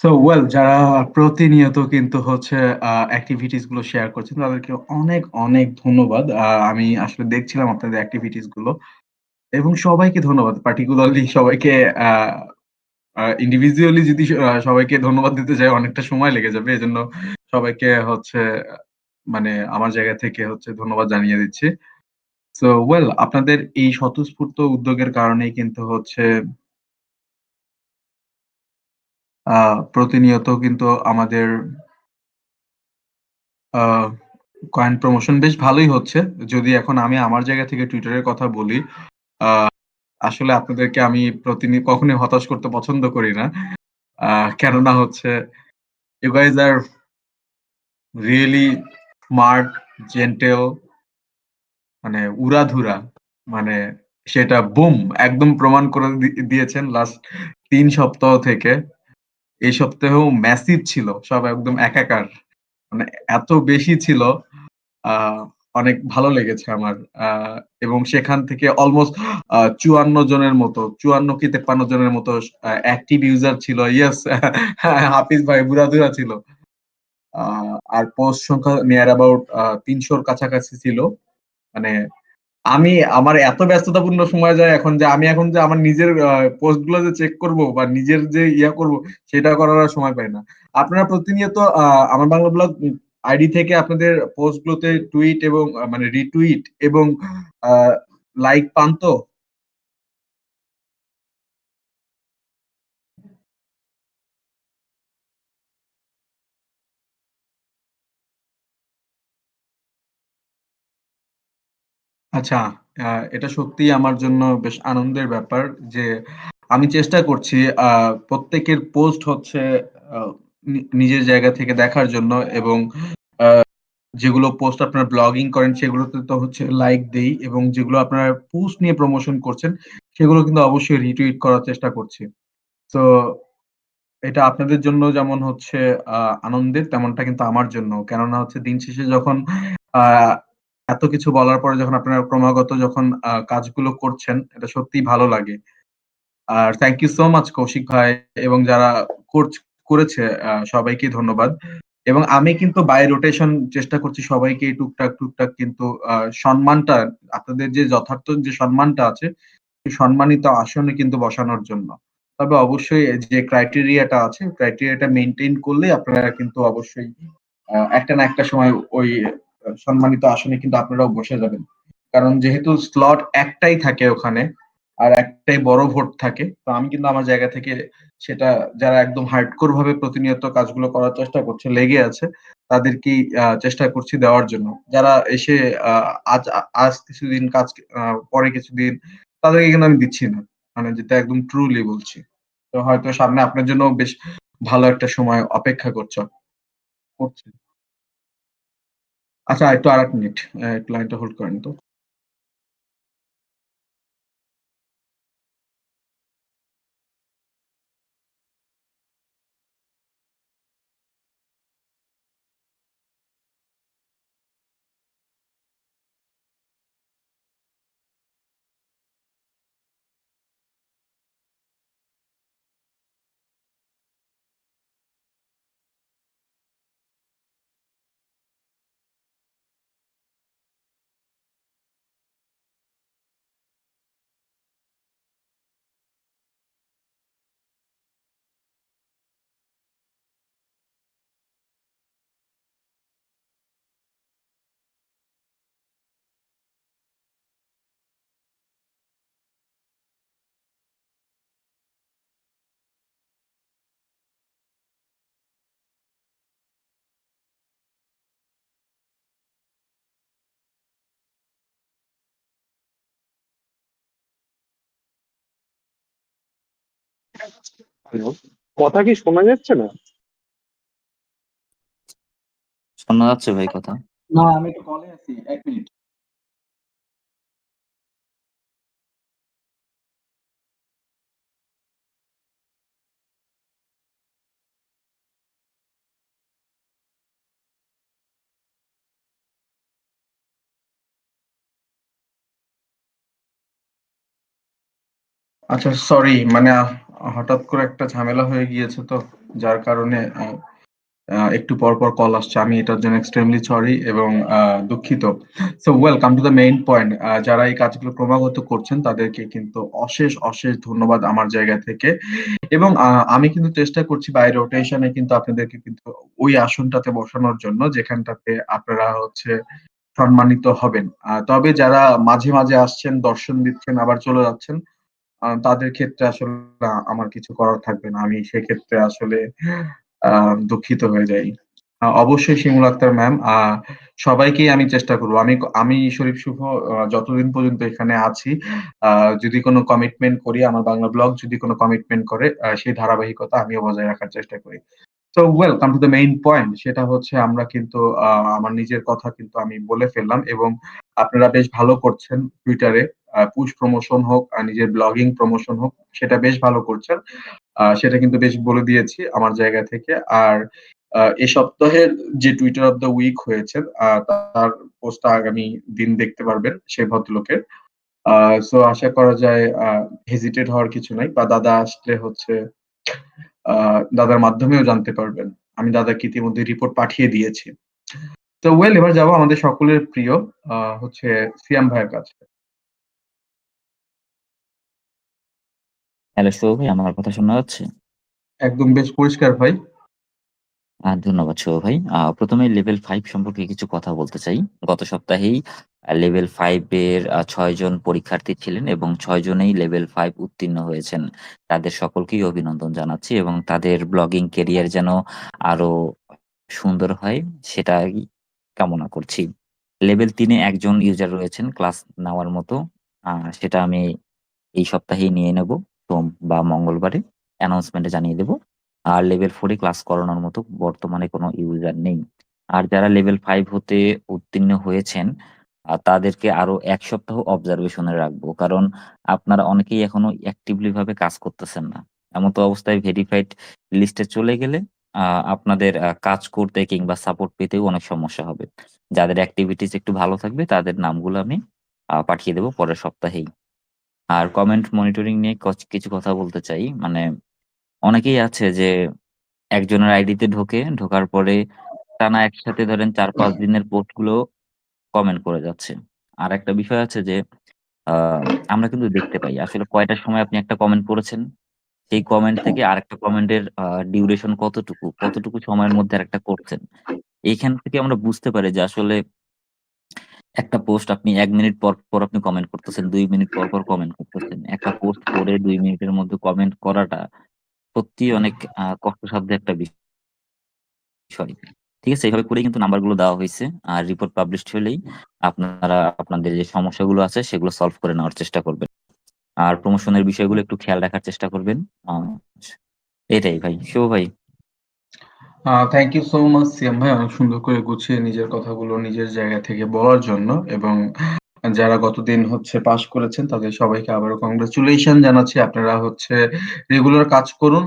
সো ওয়েল যারা প্রতিনিয়ত কিন্তু হচ্ছে এক্টিভিটিস গুলো শেয়ার করছেন তাদেরকে অনেক, অনেক ধন্যবাদ। আমি আসলে দেখছিলাম আপনাদের এক্টিভিটিস গুলো এবং সবাইকে ধন্যবাদ। পার্টিকুলারলি সবাইকে আ ইন্ডিভিজুয়ালি যদি সবাইকে ধন্যবাদ দিতে যাই অনেকটা সময় লেগে যাবে। এজন্য সবাইকে হচ্ছে মানে আমার জায়গা থেকে হচ্ছে ধন্যবাদ জানিয়ে দিচ্ছি। সো ওয়েল আপনাদের এই স্বতঃস্ফূর্ত উদ্যোগের কারণেই কিন্তু হচ্ছে আ প্রতিনিয়ত কিন্তু আমাদের আ কয়েন প্রমোশন বেশ ভালোই হচ্ছে। যদি এখন আমি আমার জায়গা থেকে Twitter এর কথা বলি, আ আসলে আপনাদেরকে আমি কখনোই হতাশ করতে পছন্দ করি না। আ কেননা হচ্ছে you guys are really smart, gentle মানে উড়াধুরা। মানে সেটা বুম একদম প্রমাণ করে দিয়েছেন লাস্ট ৩ সপ্তাহ থেকে। এই সপ্তাহেও ম্যাসিভ ছিল। সব একদম একাকার। মানে এত বেশি ছিল আ অনেক ভালো লেগেছে আমার। আ এবং সেখান থেকে অলমোস্ট ৫৪ জনের মতো ৫৪ কি ৫৩ জনের মতো অ্যাক্টিভ ইউজার ছিল। ইয়েস হাফিজ ভাই বুড়াধুরা ছিল। আ আর পোস্ট সংখ্যা নিয়ার অ্যাবাউট ৩০০ র কাছাকাছি ছিল। মানে আমি আমার এত ব্যস্ততাপূর্ণ সময় যায় এখন যে আমি এখন যে আমার নিজের পোস্ট গুলো যে চেক করব বা নিজের যে করব সেটা করার আর সময় পাই না। আপনারা প্রতিনিয়ত আমার বাংলা ব্লগ আইডি থেকে আপনাদের পোস্ট গুলোতে টুইট এবং মানে রিটুইট এবং আ লাইক পান তো? আচ্ছা, আ এটা সত্যিই আমার জন্য বেশ আনন্দের ব্যাপার যে আমি চেষ্টা করছি আ প্রত্যেকের পোস্ট হচ্ছে আ নিজের জায়গা থেকে দেখার জন্য এবং আ যেগুলো পোস্ট আপনারা ব্লগিং করেন সেগুলোতে তো হচ্ছে লাইক দেই এবং যেগুলো আপনারা পোস্ট নিয়ে প্রমোশন করছেন সেগুলো কিন্তু অবশ্যই রিটুইট করার চেষ্টা করছি। তো এটা আপনাদের জন্য যেমন হচ্ছে আ আনন্দের তেমনটা কিন্তু আমার জন্যও। কেননা হচ্ছে দিন শেষে যখন আ এত কিছু বলার পরে যখন আপনারা ক্রমাগত যখন কাজগুলো করছেন এটা সত্যিই ভালো লাগে। আর thank you so much Koushik ভাই এবং যারা করেছে সবাইকেই ধন্যবাদ। এবং আমি কিন্তু বাই রোটেশন চেষ্টা করছি সবাইকে টুকটাক, টুকটাক কিন্তু সম্মানটা আপনাদের যে যথার্থ যে সম্মানটা আছে, সেই সম্মানিত আসনে কিন্তু বসানোর জন্য। তবে অবশ্যই যে ক্রাইটেরিয়াটা আছে, ক্রাইটেরিয়াটা মেইনটেইন করলেই আপনারা কিন্তু অবশ্যই একটা না একটা সময় ওই সম্মানিত আসনে কিন্তু আপনারাও বসে যাবেন। কারণ যেহেতু স্লট একটাই থাকে ওখানে, আর একটাই বড় ভোট থাকে। তো আমি কিন্তু আমার জায়গা থেকে সেটা যারা একদম হার্ডকোর ভাবে প্রতিনিয়ত কাজগুলো করার চেষ্টা করছে, লেগে আছে, তাদেরকেই চেষ্টা করছি দেওয়ার জন্য। যারা এসে আ আজ কিছুদিন কাজ পরে কিছুদিন তাদেরকে কিন্তু আমি দিচ্ছি না। মানে যেটা একদম ট্রুলি বলছি। তো হয়তো সামনে আপনার জন্য বেশ ভালো একটা সময় অপেক্ষা করছে। আচ্ছা একটু আরেক মিনিট। একটু লাইনটা হোল্ড করেন তো। হ্যালো, কথা কি শোনা যাচ্ছে না? শোনা যাচ্ছে ভাই কথা। না আমি একটু কলে আছি। ১ মিনিট। আচ্ছা সরি মানে হঠাৎ করে একটা ঝামেলা হয়ে গিয়েছে তো। যার কারণে একটু পর কল আসছে। আমি এটার জন্য এক্সট্রিমলি সরি এবং দুঃখিত। So come to the main point. যারা এই কাজগুলো ক্রমাগত করছেন তাদেরকে কিন্তু অশেষ ধন্যবাদ আমার জায়গা থেকে। এবং আমি কিন্তু চেষ্টা করছি বাই রোটেশনে কিন্তু আপনাদেরকে কিন্তু ওই আসনটাতে বসানোর জন্য যেখানটাতে আপনারা হচ্ছে সম্মানিত হবেন। তবে যারা মাঝে আসছেন, দর্শন দিচ্ছেন, আবার চলে যাচ্ছেন, তাদের ক্ষেত্রে আসলে আমার কিছু করার থাকবে না। আমি সেক্ষেত্রে আসলে আ দুঃখিত হয়ে যাই। অবশ্যই শিমুল আক্তার ম্যাম, সবাইকেই আমি চেষ্টা করব। আমি শরীফ শুভ যতদিন পর্যন্ত এখানে আছি, আ যদি কোন কমিটমেন্ট করি, আমার বাংলা ব্লগ যদি কোন কমিটমেন্ট করে, সেই ধারাবাহিকতা আমিও বজায় রাখার চেষ্টা করি। So come to the main point. সেটা হচ্ছে আমরা কিন্তু আমার নিজের কথা কিন্তু আমি বলে ফেললাম এবং আপনারা বেশ ভালো করছেন Twitter এ। পুশ প্রমোশন হোক, নিজের ব্লগিং প্রমোশন হোক, সেটা বেশ ভালো করছেন। সেটা কিন্তু বেশ বলে দিয়েছি আমার জায়গা থেকে। আর এ সপ্তাহের যে টুইটার অফ দ্য উইক হয়েছে, তার পোস্টটা আগামী দিন দেখতে পারবেন সেই ভদ্রলোকের। আ সো আশা করা যায় হেজিটেট হওয়ার কিছু নাই, বা দাদা আসলে হচ্ছে আ দাদার মাধ্যমেও জানতে পারবেন। আমি দাদাকে ইতিমধ্যে রিপোর্ট পাঠিয়ে দিয়েছি। তো এবার যাবো আমাদের সকলের প্রিয় হচ্ছে সিয়াম ভাইয়ের কাছে। হ্যালো শুভ ভাই, আমার কথা শোনা যাচ্ছে? একদম বেশ পরিষ্কার ভাই। ধন্যবাদ শুভ ভাই। ১ম এ লেভেল 5 সম্পর্কে কিছু কথা বলতে চাই। গত সপ্তাহেই লেভেল 5 এর ৬ জন পরীক্ষার্থী ছিলেন এবং ৬ জনেই লেভেল 5 উত্তীর্ণ হয়েছেন। তাদের সকলকেই অভিনন্দন জানাচ্ছি এবং তাদের ব্লগিং ক্যারিয়ার যেন আরো সুন্দর হয় সেটাই কামনা করছি। লেভেল 3 এ একজন ইউজার রয়েছেন ক্লাস নেওয়ার মতো। সেটা আমি এই সপ্তাহেই নিয়ে নেব। সোম বা মঙ্গলবারে অ্যানাউন্সমেন্টে জানিয়ে দেব। আর লেভেল 4 এ ক্লাস করানোর মতো বর্তমানে কোনো ইউজার নেই। আর যারা লেভেল 5 হতে উত্তীর্ণ হয়েছেন, তাদেরকে আরো ১ সপ্তাহ অবজারভেশনে রাখবো। কারণ আপনারা অনেকেই এখনো অ্যাক্টিভলি ভাবে কাজ করতেছেন না। এমতো অবস্থায় ভেরিফাইড লিস্টে চলে গেলে আ আপনাদের কাজ করতে কিংবা সাপোর্ট পেতেও অনেক সমস্যা হবে। যাদের অ্যাক্টিভিটিস একটু ভালো থাকবে তাদের নামগুলো আমি পাঠিয়ে দেব পরের সপ্তাহেই। আর কমেন্ট মনিটরিং নিয়ে কিছু কথা বলতে চাই। মানে অনেকেই আছে যে একজনের আইডিতে ঢোকার পরে টানা একসাথে ধরেন ৪-৫ দিনের পোস্টগুলো কমেন্ট করে যাচ্ছে। আরেকটা বিষয় আছে যে আ আমরা কিন্তু দেখতে পাই আসলে কয়টার সময় আপনি একটা কমেন্ট করেছেন, সেই কমেন্ট থেকে আরেকটা কমেন্টের ডিউরেশন কতটুকু সময়ের মধ্যে আরেকটা করছেন। এইখান থেকে আমরা বুঝতে পারি যে আসলে একটা পোস্ট আপনি ১ মিনিট পর আপনি কমেন্ট করতেছেন, ২ মিনিট পর কমেন্ট করতেছেন। একটা পোস্ট করে ২ মিনিটের মধ্যে কমেন্ট করাটা সত্যিই অনেক কষ্টসাধ্য একটা বিষয়। ঠিক আছে? এভাবে করেই কিন্তু নাম্বারগুলো দেওয়া হইছে। আর রিপোর্ট পাবলিশড হলেই আপনারা আপনাদের যে সমস্যাগুলো আছে সেগুলো সলভ করে নেওয়ার চেষ্টা করবেন। আর প্রমোশনের বিষয়গুলো একটু খেয়াল রাখার চেষ্টা করবেন। আ এটাই ভাই। শুভ ভাই। থ্যাংক ইউ সো মাচ সিয়াম ভাই, অনেক সুন্দর করে গুছিয়ে নিজের কথাগুলো নিজের জায়গা থেকে বলার জন্য। এবং যারা গতদিন হচ্ছে পাস করেছেন তাদের সবাইকে আবারও কংগ্রাচুলেশন জানাচ্ছি। আপনারা হচ্ছে রেগুলার কাজ করুন।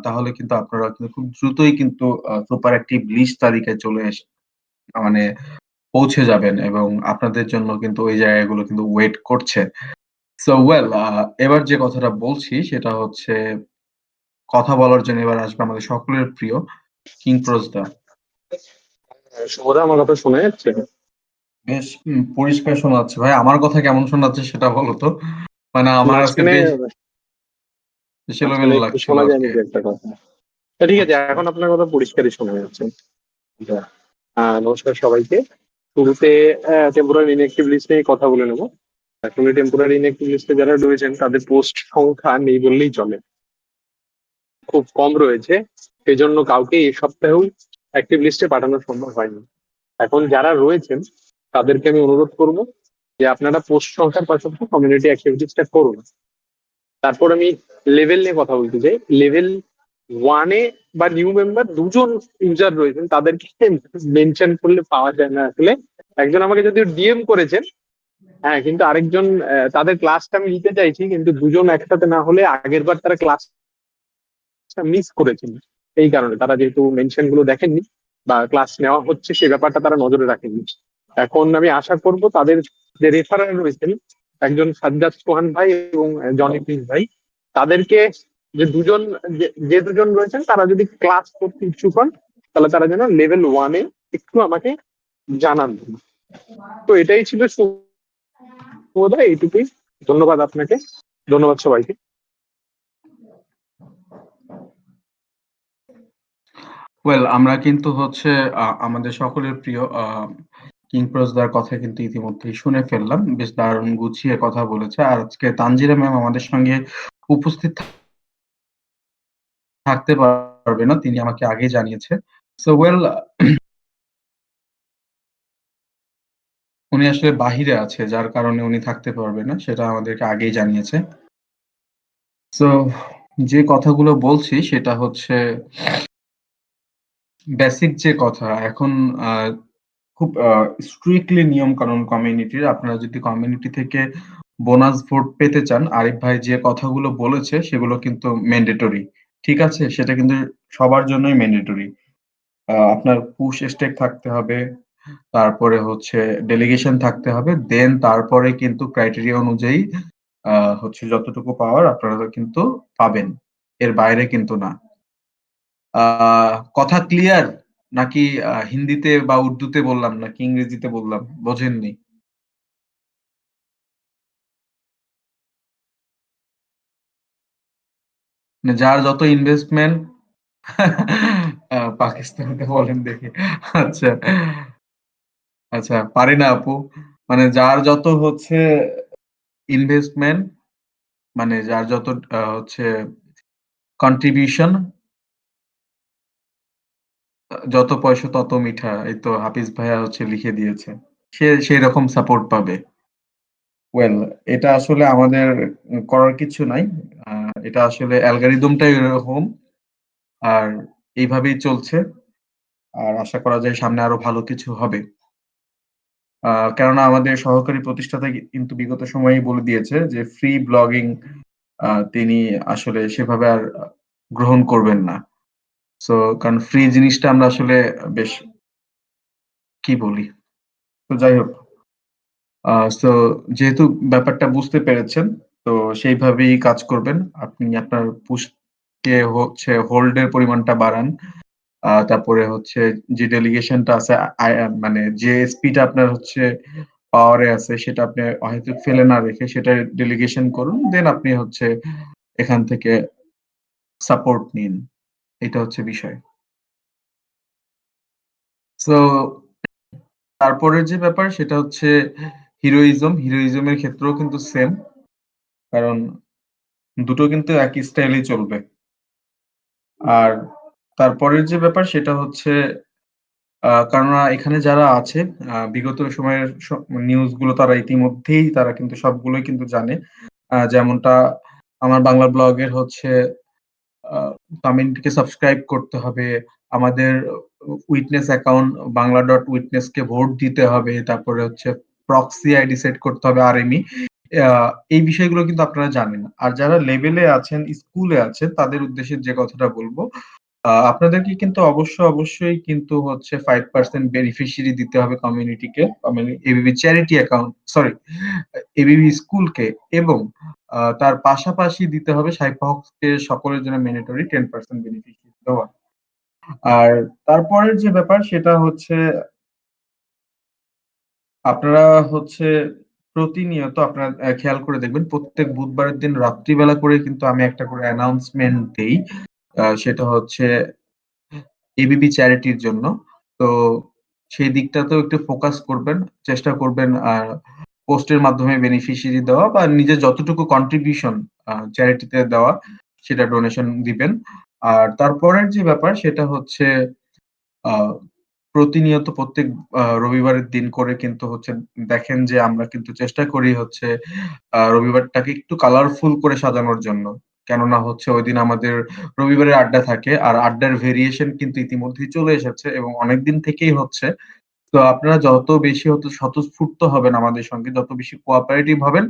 তাহলে কিন্তু আপনারা কিন্তু খুব দ্রুতই কিন্তু সুপার অ্যাক্টিভ লিস্ট তালিকায় মানে পৌঁছে যাবেন এবং আপনাদের জন্য কিন্তু ওই জায়গাগুলো কিন্তু ওয়েট করছে। সো এবার যে কথাটা বলছি সেটা হচ্ছে, কথা বলার জন্য এবার আসবে আমাদের সকলের প্রিয় কিংপ্রোজ দা। শুভদা, আমার কথা শোনা যাচ্ছে? বেশ পরিষ্কার শোনা যাচ্ছে ভাই। আমার কথা কেমন শোনাচ্ছে সেটা বলো তো? মানে আমার আজকে মাঝখানে বেশ মাঝখানে এলোমেলো একটু লাগছিল শোনা যায়নি আজকে। দু একটা কথা। ঠিক আছে, আচ্ছা। এখন আপনার কথা পরিষ্কারই শোনা যাচ্ছে। আচ্ছা। নমস্কার সবাইকে। শুরুতে টেম্পোরারি ইনঅ্যাক্টিভ লিস্ট নিয়ে কথা বলে নেবো। আসলে টেম্পোরারি ইনঅ্যাক্টিভ লিস্টে যারা রয়েছেন তাদের পোস্ট সংখ্যা নেই বললেই চলে, খুব কম রয়েছে। সেজন্য কাউকে এই সপ্তাহেও অ্যাক্টিভ লিস্টে পাঠানো সম্ভব হয়নি। এখন যারা রয়েছেন তাদেরকে আমি অনুরোধ করব যে আপনারা পোস্ট সংখ্যার পাশাপাশি কমিউনিটি অ্যাক্টিভিটিসটা করুন। তারপর আমি লেভেল নিয়ে কথা বলতে চাই। লেভেল 1 এ বা নিউ মেম্বার দুজন ইউজার রয়েছেন, তাদেরকে মেনশন করলে পাওয়া যায় না আসলে। একজন আমাকে যদিও ডিএম করেছেন, হ্যাঁ, কিন্তু আরেকজন তাদের ক্লাসটা আমি নিতে চাইছি, কিন্তু দুজন একসাথে না হলে আগের বার তারা ক্লাসটা মিস করেছেন। এই কারণে তারা যেহেতু মেনশন গুলো দেখেননি বা ক্লাস নেওয়া হচ্ছে সে ব্যাপারটা তারা নজরে রাখেননি। এখন আমি আশা করব তাদের যে রেফারেল রয়েছেন, একজন সাজ্জাদ সোহান ভাই এবং জনি প্রিন্স ভাই, তাদেরকে যে যে দুজন রয়েছেন তারা যদি ক্লাস করতে ইচ্ছুক হন তাহলে তারা যেন লেভেল 1-এ একটু আমাকে জানান। তো এটাই ছিল শুভদা, এইটুকুই। ধন্যবাদ আপনাকে, ধন্যবাদ সবাইকে। ওয়েল আমরা কিন্তু হচ্ছে আমাদের সকলের প্রিয় কিংপ্রসদার কথা কিন্তু ইতিমধ্যেই শুনে ফেললাম। বেশ দারুণ গুছিয়ে কথা বলেছে। আর আজকে তানজিরা ম্যাম আমাদের সঙ্গে উপস্থিত থাকতে পারবে না। তিনি আমাকে আগেই জানিয়েছে। সো ওয়েল উনি আসলে বাহিরে আছে, যার কারণে উনি থাকতে পারবে না। সেটা আমাদেরকে আগেই জানিয়েছে। সো যে কথাগুলো বলছি সেটা হচ্ছে বেসিক যে কথা এখন খুব স্ট্রিক্টলি নিয়ম কানুন কমিউনিটির। আপনারা যদি কমিউনিটি থেকে বোনাস ভোট পেতে চান, আরিফ ভাই যে কথাগুলো বলেছে সেগুলো কিন্তু ম্যান্ডেটরি। ঠিক আছে? সেটা কিন্তু সবার জন্যই ম্যান্ডেটরি। আপনার পুশ স্টেক থাকতে হবে, তারপরে হচ্ছে ডেলিগেশন থাকতে হবে। দেন তারপরে কিন্তু ক্রাইটেরিয়া অনুযায়ী হচ্ছে যতটুকু পাওয়ার আপনারা কিন্তু পাবেন। এর বাইরে কিন্তু না। কথা ক্লিয়ার? নাকি হিন্দিতে বা উর্দুতে বললাম নাকি ইংরেজিতে বললাম? বোঝেননি? মানে যার যত ইনভেস্টমেন্ট পাকিস্তানিতে বলেন দেখি। আচ্ছা, আচ্ছা পারি না আপু। মানে যার যত হচ্ছে ইনভেস্টমেন্ট, মানে যার যত হচ্ছে কন্ট্রিবিউশন, যত পয়সা তত মিঠা। এই তো হাফিজ ভাইয়া হচ্ছে লিখে দিয়েছে। সে সেই রকম সাপোর্ট পাবে। ওয়েল এটা আসলে আমাদের করার কিছু নাই। এটা আসলে অ্যালগরিদমটাই এরকম। আর এইভাবেই চলছে। আর আশা করা যায় সামনে আরো ভালো কিছু হবে। কেননা আমাদের সহকারী প্রতিষ্ঠাতা কিন্তু বিগত সময়েই বলে দিয়েছে যে ফ্রি ব্লগিং তিনি আসলে সেভাবে আর গ্রহণ করবেন না। সো কারণ ফ্রি জিনিসটা আমরা আসলে বেশ কি বলি? তো যাই হোক। সো যেহেতু ব্যাপারটা বুঝতে পেরেছেন, তো সেইভাবেই কাজ করবেন। আপনি আপনার পুশকে হচ্ছে হোল্ড এর পরিমাণটা বাড়ান। তারপরে হচ্ছে যে ডেলিগেশনটা আছে মানে যে এসপিটা আপনার হচ্ছে পাওয়ারে আছে সেটা আপনি অহেতুক ফেলে না রেখে সেটা ডেলিগেশন করুন। দেন আপনি হচ্ছে এখান থেকে সাপোর্ট নিন। এটা হচ্ছে বিষয়। সো তারপরের যে ব্যাপার সেটা হচ্ছে হিরোইজম। হিরোইজম এর ক্ষেত্রেও কিন্তু সেম। কারণ দুটো কিন্তু একই স্টাইলেই চলবে। আর তারপরের যে ব্যাপার সেটা হচ্ছে কেননা এখানে যারা আছে বিগত সময়ের নিউজ গুলো তারা ইতিমধ্যেই তারা কিন্তু সবগুলোই কিন্তু জানে। যেমনটা আমার বাংলা ব্লগের হচ্ছে আ কমিউনিটিকে সাবস্ক্রাইব করতে হবে। আমাদের উইটনেস অ্যাকাউন্ট বাংলা.উইটনেস কে ভোট দিতে হবে। তারপরে হচ্ছে প্রক্সি আইডি সেট করতে হবে আরএমই। আ এই বিষয়গুলো কিন্তু আপনারা জানেন। আর যারা লেভেলে আছেন, স্কুলে আছেন তাদের উদ্দেশ্যে যে কথাটা বলব, আপনাদেরকে কিন্তু অবশ্যই কিন্তু হচ্ছে 5% বেনিফিশিয়ারি দিতে হবে কমিউনিটিকে, ABB charity account sorry ABB স্কুলকে এবং তার পাশাপাশি দিতে হবে সাইফ-হকসকে সকলের জন্য ম্যান্ডেটরি 10% বেনিফিশিয়ারি দেওয়া। আর তারপরের যে ব্যাপার সেটা হচ্ছে আপনারা হচ্ছে প্রতিনিয়ত আপনারা খেয়াল করে দেখবেন প্রত্যেক বুধবারের দিন রাত্রিবেলা করে কিন্তু আমি একটা করে অ্যানাউন্সমেন্ট দেই। সেটা হচ্ছে এবিবি চ্যারিটির জন্য। তো সেই দিকটাতেও একটু ফোকাস করবেন। চেষ্টা করবেন পোস্টের মাধ্যমে বেনিফিশিয়ারি দেওয়া বা নিজের যতটুকু কন্ট্রিবিউশন চ্যারিটিতে দেওয়া সেটা ডোনেশন দিবেন। আর তারপরের যে ব্যাপার সেটা হচ্ছে আ প্রতিনিয়ত প্রত্যেক রবিবারের দিন করে কিন্তু হচ্ছে দেখেন যে আমরা কিন্তু চেষ্টা করি হচ্ছে রবিবারটাকে একটু কালারফুল করে সাজানোর জন্য। কেননা হচ্ছে ঐদিন আমাদের রবিবারের আড্ডা থাকে। আর আড্ডার ভেরিয়েশন কিন্তু ইতিমধ্যেই চলে এসেছে এবং অনেকদিন থেকেই হচ্ছে। তো আপনারা যত বেশি স্বতঃস্ফূর্ত হবেন আমাদের সঙ্গে, যত বেশি কোঅপারেটিভ হবেন,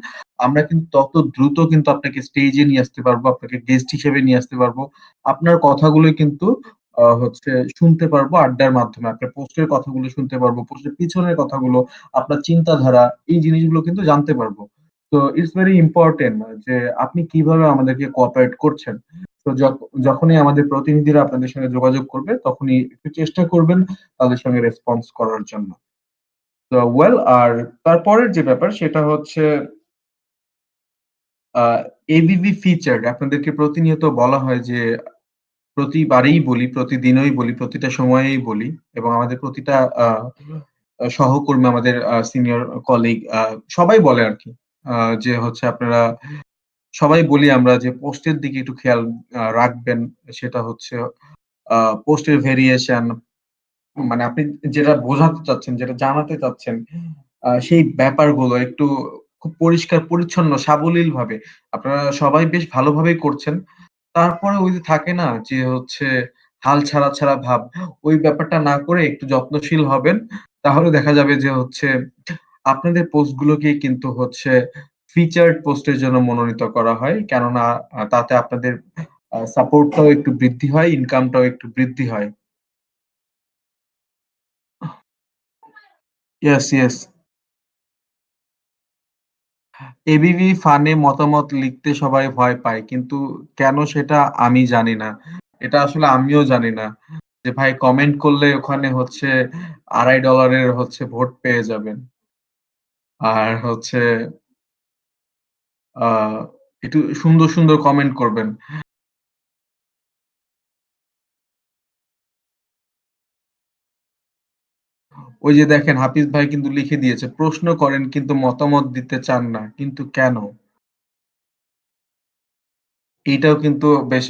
আমরা কিন্তু তত দ্রুত কিন্তু আপনাকে স্টেজে নিয়ে আসতে পারবো, আপনাকে গেস্ট হিসেবে নিয়ে আসতে পারবো। আপনার কথাগুলোই কিন্তু হচ্ছে শুনতে পারবো আড্ডার মাধ্যমে। আপনার পোস্টের কথাগুলো শুনতে পারবো, পোস্টের পিছনের কথাগুলো, আপনার চিন্তাধারা এই জিনিসগুলো কিন্তু জানতে পারবো। তো ইটস ভেরি ইম্পোর্টেন্ট যে আপনি কিভাবে আমাদেরকে কোঅপারেট করছেন। তো যখনই আমাদের প্রতিনিধিরা আপনাদের সঙ্গে যোগাযোগ করবে তখনই একটু চেষ্টা করবেন তাদের সঙ্গে রেসপন্স করার জন্য। তো আর তারপরের যে ব্যাপার সেটা হচ্ছে আ এবিভি ফিচার আপনাদেরকে প্রতিনিয়ত বলা হয় যে প্রতিবারেই বলি, প্রতিদিনই বলি, প্রতিটা সময়েই বলি এবং আমাদের প্রতিটা আ আ সহকর্মী আমাদের সিনিয়র কলিগ সবাই বলে আরকি। আ যে হচ্ছে আপনারা সবাই বলি আমরা যে পোস্টের দিকে একটু খেয়াল রাখবেন। সেটা হচ্ছে আ পোস্টের ভেরিয়েশন মানে আপনি যেটা বোঝাতে চাচ্ছেন, যেটা জানাতে চাচ্ছেন, সেই ব্যাপারগুলো একটু খুব পরিষ্কার পরিচ্ছন্ন সাবলীলভাবে আপনারা সবাই বেশ ভালোভাবেই করছেন। তারপরে ওই যে থাকে না যে হচ্ছে হাল ছাড়া, ছাড়া ভাব, ওই ব্যাপারটা না করে একটু যত্নশীল হবেন। তাহলে দেখা যাবে যে হচ্ছে আপনাদের পোস্ট গুলোকে কিন্তু হচ্ছে ফিচারড পোস্ট এর জন্য মনোনীত করা হয়। কেননা তাতে আপনাদের সাপোর্ট টাও একটু বৃদ্ধি হয়, ইনকামটাও একটু বৃদ্ধি হয়। Yes, yes. এবিভি ফানে মতামত লিখতে সবাই ভয় পায়। কিন্তু কেন সেটা আমি জানি না। এটা আসলে আমিও জানি না। যে ভাই কমেন্ট করলে ওখানে হচ্ছে $2.5 এর হচ্ছে ভোট পেয়ে যাবেন। আর হচ্ছে আ একটু সুন্দর, সুন্দর কমেন্ট করবেন। ওই যে দেখেন হাফিজ ভাই কিন্তু লিখে দিয়েছে, প্রশ্ন করেন কিন্তু মতামত দিতে চান না। কিন্তু কেন? এইটাও কিন্তু বেশ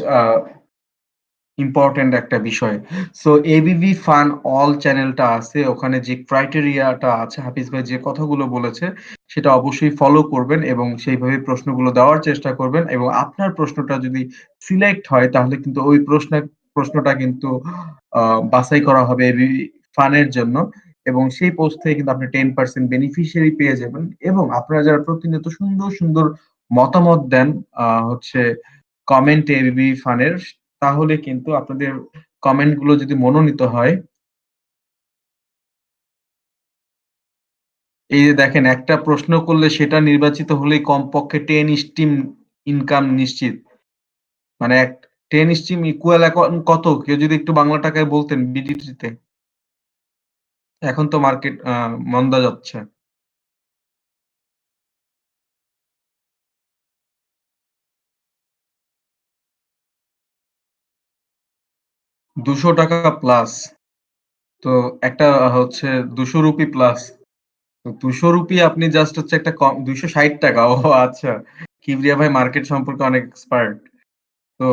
ইম্পোর্টেন্ট একটা বিষয়। সো এবিভি ফান অল চ্যানেলটা আছে। ওখানে যে ক্রাইটেরিয়াটা আছে হাফিজ ভাই যে কথাগুলো বলেছে সেটা অবশ্যই ফলো করবেন এবং সেইভাবে প্রশ্নগুলো দেওয়ার চেষ্টা করবেন এবং আপনার প্রশ্নটা যদি সিলেক্ট হয় তাহলে কিন্তু ওই প্রশ্নটা কিন্তু আ বাছাই করা হবে এবিভি ফানের জন্য এবং সেই পোস্ট থেকে কিন্তু আপনি 10% বেনিফিশিয়ারি পেয়ে যাবেন এবং আপনারা যারা প্রতিনিয়ত সুন্দর, সুন্দর মতামত দেন হচ্ছে কমেন্টে এবিভি ফানের তাহলে কিন্তু আপনাদের কমেন্ট গুলো যদি মনোনীত হয়, এই যে দেখেন একটা প্রশ্ন করলে সেটা নির্বাচিত হলেই কমপক্ষে 10 স্টিম ইনকাম নিশ্চিত। মানে 10 স্টিম ইকুয়াল এখন কত? কেউ যদি একটু বাংলা টাকায় বলতেন বিডিটিতে। এখন তো মার্কেট মন্দা যাচ্ছে। ৳200 প্লাস। তো একটা হচ্ছে ৳200 প্লাস। তো ৳200 আপনি জাস্ট হচ্ছে একটা ৳260 ও আচ্ছা। কিবরিয়া ভাই মার্কেট সম্পর্কে অনেক এক্সপার্ট। তো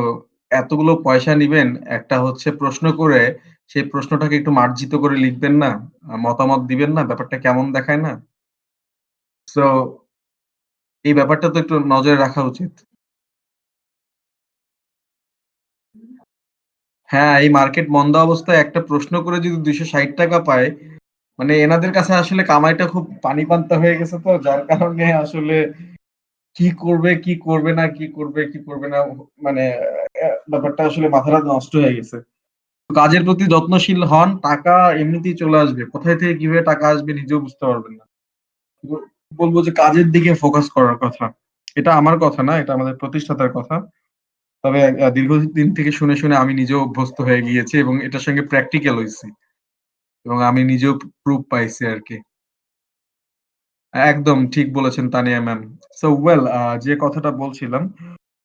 এতগুলো পয়সা নিবেন, একটা হচ্ছে প্রশ্ন করে সেই প্রশ্নটাকে একটু মার্জিত করে লিখবেন না? মতামত দিবেন না? ব্যাপারটা কেমন দেখায় না? সো এই ব্যাপারটা তো একটু নজরে রাখা উচিত। হ্যাঁ, এই মার্কেট মন্দা অবস্থায় একটা প্রশ্ন করে যদি ৳260 পায়, মানে এনাদের কাছে আসলে কামাইটা খুব পানি পান্তা হয়ে গেছে তো যার কারণে আসলে কি করবে, কি করবে না, কি করবে, কি করবে না মানে ব্যাপারটা আসলে মাথাটা নষ্ট হয়ে গেছে। কাজের প্রতি যত্নশীল হন, টাকা এমনিতেই চলে আসবে। কোথায় থেকে কিভাবে টাকা আসবে নিজেও বুঝতে পারবেন না। ব বলব যে কাজের দিকে ফোকাস করার কথা। এটা আমার কথা না, এটা আমাদের প্রতিষ্ঠাতার কথা। তবে দীর্ঘদিন থেকে শুনে, শুনে আমি নিজেও অভ্যস্ত হয়ে গিয়েছি এবং এটার সঙ্গে প্র্যাকটিক্যাল হইছি। এবং আমি নিজেও প্রুফ পাইছি আরকি। একদম ঠিক বলেছেন তানিয়া ম্যাম। সো যে কথাটা বলছিলাম,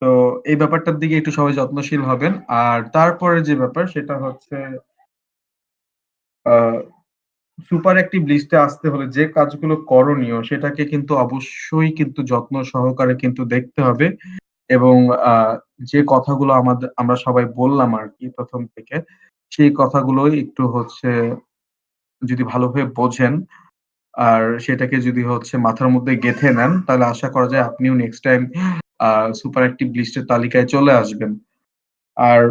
তো এই ব্যাপারটার দিকে একটু সবাই যত্নশীল হবেন। আর তারপরে যে ব্যাপার সেটা হচ্ছে আ সুপার অ্যাক্টিভ লিস্টে আসতে হলে যে কাজগুলো করণীয় সেটাকে কিন্তু অবশ্যই কিন্তু যত্ন সহকারে কিন্তু দেখতে হবে এবং আ যে কথাগুলো আমরা সবাই বললাম আরকি ১ম থেকে, সেই কথাগুলোই একটু হচ্ছে যদি ভালোভাবে বোঝেন আর সেটাকে যদি হচ্ছে মাথার মধ্যে গেঁথে নেন, তাহলে আশা করা যায় আপনিও নেক্সট টাইম আ সুপার অ্যাক্টিভ লিস্টের তালিকায় চলে আসবেন। আর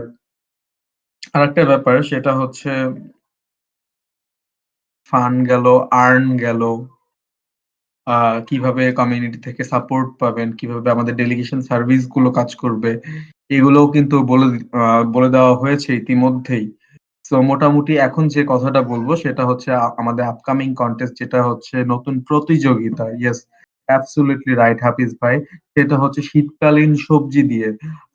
আরেকটা ব্যাপার সেটা হচ্ছে ফান গেল, আর্ন গেল। আ কিভাবে কমিউনিটি থেকে সাপোর্ট পাবেন, কিভাবে আমাদের ডেলিগেশন সার্ভিস গুলো কাজ করবে, এগুলোও কিন্তু বলে দেওয়া হয়েছে ইতিমধ্যেই। সো মোটামুটি এখন যে কথাটা বলব সেটা হচ্ছে আমাদের আপকামিং কনটেস্ট যেটা হচ্ছে নতুন প্রতিযোগিতা। ইয়েস, অ্যাবসোলিউটলি রাইট হাফিজ ভাই। সেটা হচ্ছে শীতকালীন সবজি দিয়ে।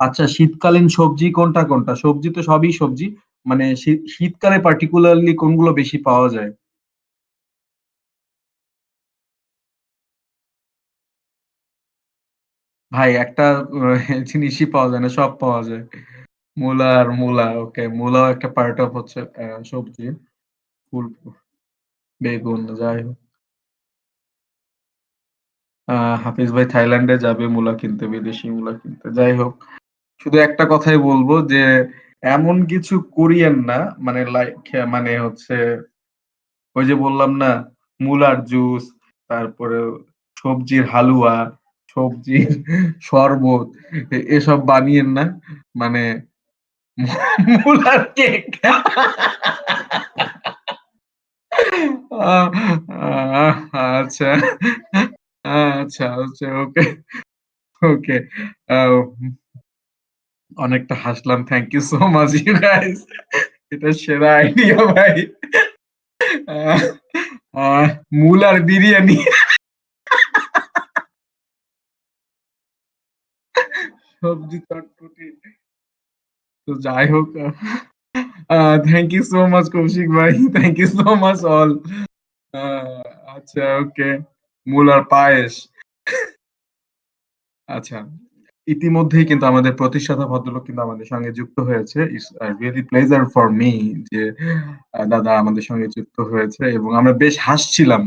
আচ্ছা শীতকালীন সবজি কোনটা, কোনটা? সবজি তো সবই সবজি। মানে শীতকালে পার্টিকুলারলি কোনগুলো বেশি পাওয়া যায়? ভাই একটা জিনিসই পাওয়া যায় না, সব পাওয়া যায়। মূলা আর মূলা, ওকে। মূলাও একটা পার্ট অফ হচ্ছে সবজি। ফুল বেগুন যাই হোক। হাফিজ ভাই থাইল্যান্ডে যাবে মূলা কিনতে, বিদেশি মূলা কিনতে। যাই হোক। শুধু একটা কথাই বলবো যে এমন কিছু করিয়েন না, মানে লাইক মানে হচ্ছে ওই যে বললাম না মূলার জুস, তারপরে সবজির হালুয়া, সবজির শরবত, এসব বানিয়েন না। মানে মূলার কেক। আচ্ছা আচ্ছা আচ্ছা, ওকে ওকে। অনেকটা হাসলাম। Thank you so much you guys. এটা সেরা আইডিয়া ভাই। আহ, আহ, মুলার বিরিয়ানি। সবজি চটপটি। তো যাই হোক, thank you so much Koushik ভাই, thank you so much all. আচ্ছা ওকে। মুলার পায়েস। আচ্ছা, ইতিমধ্যেই কিন্তু আমাদের প্রতিষ্ঠাতা ভদ্রলোক কিন্তু আমাদের সঙ্গে যুক্ত হয়েছে। It's really pleasure for me যে দাদা আমাদের সঙ্গে যুক্ত হয়েছে এবং আমরা বেশ হাসছিলাম।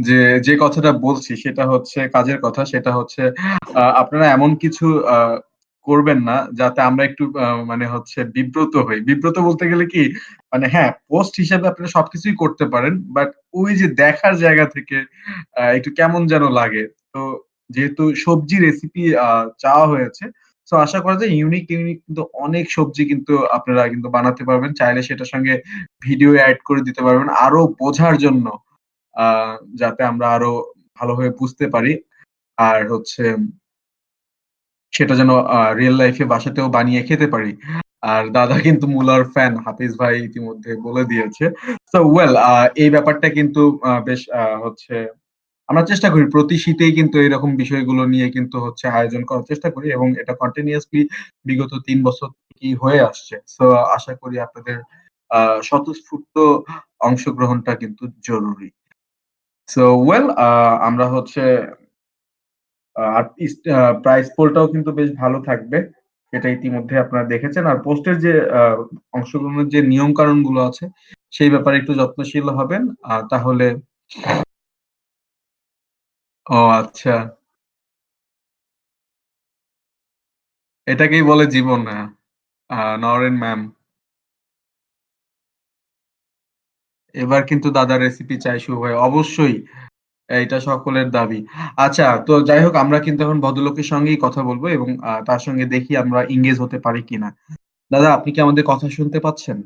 যে যে কথাটা বলছি সেটা হচ্ছে কাজের কথা, সেটা হচ্ছে আপনারা এমন কিছু করবেন না যাতে আমরা একটু মানে হচ্ছে বিব্রত হই। বিব্রত বলতে গেলে কি, মানে হ্যাঁ, পোস্ট হিসেবে আপনারা সবকিছুই করতে পারেন। বাট ওই যে দেখার জায়গা থেকে একটু কেমন যেন লাগে। তো যেহেতু সবজি রেসিপি চাওয়া হয়েছে, সো আশা করা যায় ইউনিক ইউনিক কিন্তু অনেক সবজি কিন্তু আপনারা কিন্তু বানাতে পারবেন। চাইলে সেটার সঙ্গে ভিডিও এড করে দিতে পারবেন আরো বোঝার জন্য। আ যাতে আমরা আরো ভালোভাবে বুঝতে পারি। আর হচ্ছে সেটা যেন রিয়াল লাইফ এ বাসাতেও বানিয়ে খেতে পারি। আর দাদা কিন্তু মুলার ফ্যান, হাফিজ ভাই ইতিমধ্যে বলে দিয়েছে। সো ওয়েল এই ব্যাপারটা কিন্তু বেশ হচ্ছে আমরা চেষ্টা করি প্রতি শীতেই কিন্তু এরকম বিষয়গুলো নিয়ে কিন্তু হচ্ছে আয়োজন করার চেষ্টা করি এবং এটা কন্টিনিউয়াসলি বিগত ৩ বছর থেকেই হয়ে আসছে। সো আশা করি আপনাদের স্বতঃস্ফূর্ত অংশগ্রহণটা কিন্তু জরুরি। সো ওয়েল আমরা হচ্ছে আর প্রাইস পোলটাও কিন্তু বেশ ভালো থাকবে। সেটা ইতিমধ্যে আপনারা দেখেছেন। আর পোস্টের যে অংশগ্রহণের যে নিয়ম কানুন গুলো আছে সেই ব্যাপারে একটু যত্নশীল হবেন। তাহলে ও আচ্ছা। এটাকেই বলে জীবন নওরেন ম্যাম। এবার কিন্তু দাদার রেসিপি চাই শুভ ভাই। অবশ্যই। এইটা সকলের দাবি। আচ্ছা তো যাই হোক আমরা কিন্তু এখন ভদ্রলোকের সঙ্গেই কথা বলব এবং তার সঙ্গে দেখি আমরা এনগেজ হতে পারি কিনা। দাদা আপনি কি আমাদের কথা শুনতে পাচ্ছেন?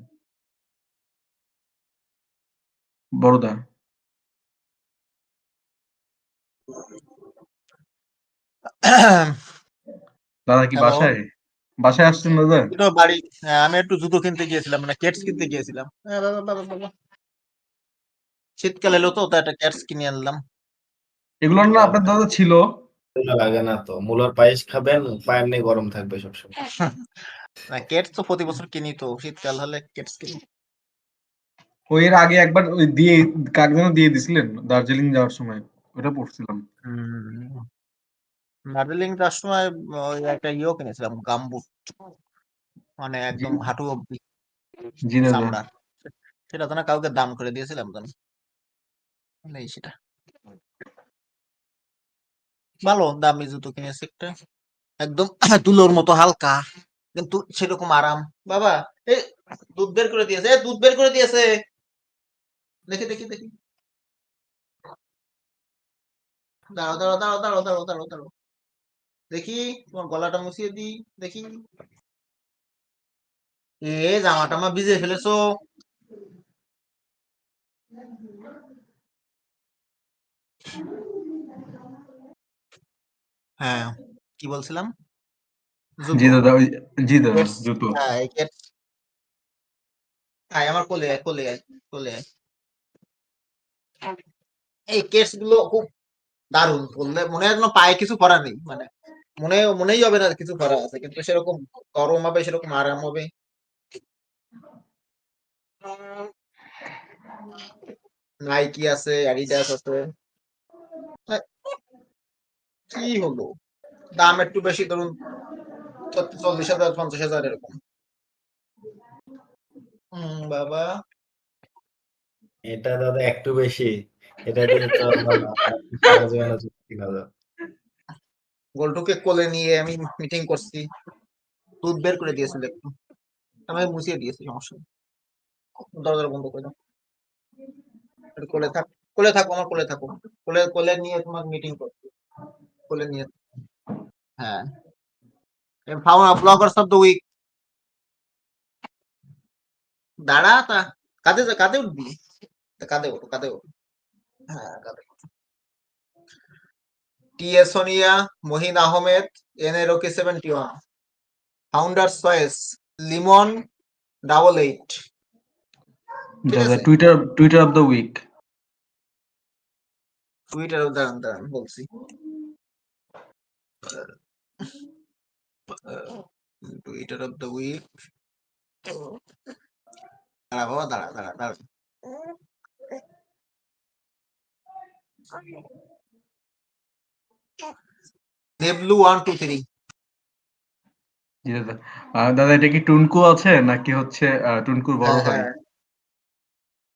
বড়দা, দাদা কি হ্যালো, বাসায়? বাসায় আসছেন দাদা? এটা বাড়ি। হ্যাঁ, আমি একটু জুতো কিনতে গিয়েছিলাম, মানে কেটস কিনতে গিয়েছিলাম। বাবা, বাবা, বাবা। শীতকাল এলো তো, তাই একটা কেটস কিনে আনলাম। এগুলো না মুলার আপনার দাদা ছিল? ঠান্ডা লাগে না তো। মুলার পায়েস খাবেন, পায়ের নিয়ে গরম থাকবে সবসময়। না, কেটস তো প্রতি বছর কিনি, তো শীতকাল হলে কেটস কিনি। ও এর আগে একবার ওই দিয়ে কাকে যেন দিয়ে দিছিলেন দার্জিলিং যাওয়ার সময়। ওটা পড়ছিলাম। হুম, দার্জিলিং যাওয়ার সময় ওই একটা ইয়েও কিনেছিলাম, গামবুট, মানে জি, একদম হাঁটু অব্দি জি দাদা। চামড়ার। সেটা তো না, কাউকে দাম করে দিয়েছিলাম তো, নেই সেটা। ভালো দামি জুতো কিনেছি একটা, একদম তুলোর মতো হালকা, কিন্তু সেরকম আরাম। বাবা, এই দুধ বের করে দিয়েছে, দুধ বের করে দিয়েছে। দেখি দেখি দেখি, দাঁড়াও দাঁড়াও দাঁড়াও দাঁড়াও দাঁড়াও দাঁড়াও দাঁড়াও, দেখি তোমার গলাটা মুছিয়ে দিই, দেখি। জামা টামা ভিজে ফেলেছো। হ্যাঁ, কি বলছিলাম? জি জুতো, দাদা ওই জি দাদা কেডস। জুতো। হ্যাঁ, এই কেডস। আয় আমার কোলে আয়, কোলে আয়, কোলে আয়। এই কেডস গুলো খুব দারুণ বললে মনে হয় যেন পায়ে কিছু করা নেই, মানে মনেই হবে না কিছু করা আছে, কিন্তু সেরকম গরম হবে, সেরকম আরাম হবে। নাইকি আছে, অ্যাডিডাস আছে। আহ, কি হলো, দাম একটু বেশি, ধরুন 40,000 50,000 এরকম। বাবা এটা দাদা একটু বেশি। এটা দিয়ে তো আমার সারা জীবনে চুক্তি কিনা যাবে। গোল্টুকে কোলে নিয়ে আমি মিটিং করছি, দুধ বের করে দিয়েছিল একটু, আমি মুছিয়ে দিয়েছি, সমস্যা নেই। দরজা বন্ধ করে দাও, একটু কোলে থাকো, আমার কোলে থাকো, কোলে কোলে নিয়ে তোমার মিটিং করছি, কোলে নিয়ে। হ্যাঁ, ব্লগার্স অফ দ্য উইক। দাঁড়া তা, কাঁধে উঠবি, তা কাঁধে ওঠো, কাঁধে ওঠো। হ্যাঁ, কাঁধে। TS. Sonia, Mohin Ahmed, NROK 71, founders choice, Limon 88। ঠিক দাদা আছে, Twitter of the week. Twitter দাঁড়ান বলছি। টুইটার অফ দ্য উইক, দাঁড়া বাবা, দাঁড়া। দেবলু 123। জি দাদা। দাদা এটা কি টুনকু আছে নাকি হচ্ছে টুনকুর বড় ভাই?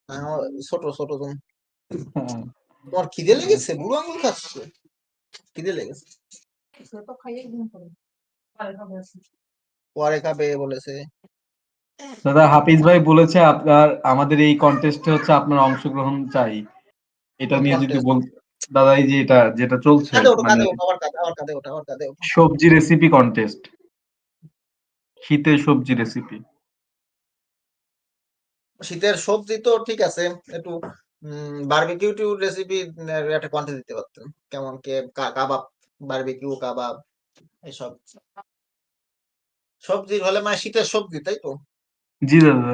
হ্যাঁ, ছোট তুমি। হ্যাঁ। তোমার খিদে লেগেছে, বুড়ো আঙুল খাচ্ছে, খিদে লেগেছে, পরে খাবে বলেছে। দাদা হাফিজ ভাই বলেছে আমাদের এই কন্টেস্টে হচ্ছে আপনার অংশগ্রহণ চাই। এটা কোন নিয়ে যদি কন্টেস্ট? দাদা এই যে যেটা চলছে কাঁধে ওঠো, মানে আবার কাঁধে ওঠো। সবজি রেসিপি কন্টেস্ট, শীতের সবজি রেসিপি। শীতের সবজি তো ঠিক আছে, একটু বারবিকিউ রেসিপি একটা কন্টেস্ট দিতে পারতেন, কেমন কে কাবাব, বারবিকিউ কাবাব, এসব সবজি হলে, মানে শীতের সবজি, তাই তো। জি দাদা।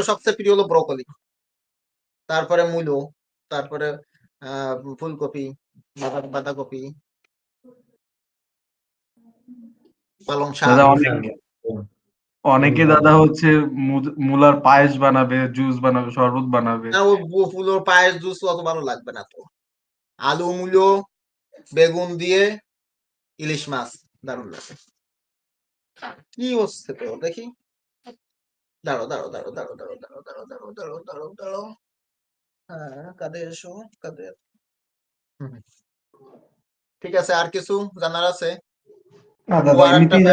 সবচেয়ে প্রিয় হলো ব্রকলি, তারপরে মূলো, তারপরে ফুলকপি, বাঁধাকপি, পালং শাক। দাদা কোন অনেকে দাদা হচ্ছে মূলার পায়েস বানাবে, জুস বানাবে, শরবত বানাবে। না, ও ফুলোর পায়েস জুস অত ভালো লাগবে না তো। আলু, মূলো, বেগুন দিয়ে ইলিশ মাছ, দারুণ লাগবে। কি হচ্ছে তো দেখি, দাঁড়ো। হ্যাঁ, কাঁধে এসো, কাঁধে। হুম, ঠিক আছে, আর কিছু জানার আছে? ও দাদা আর একটা এমনিতেই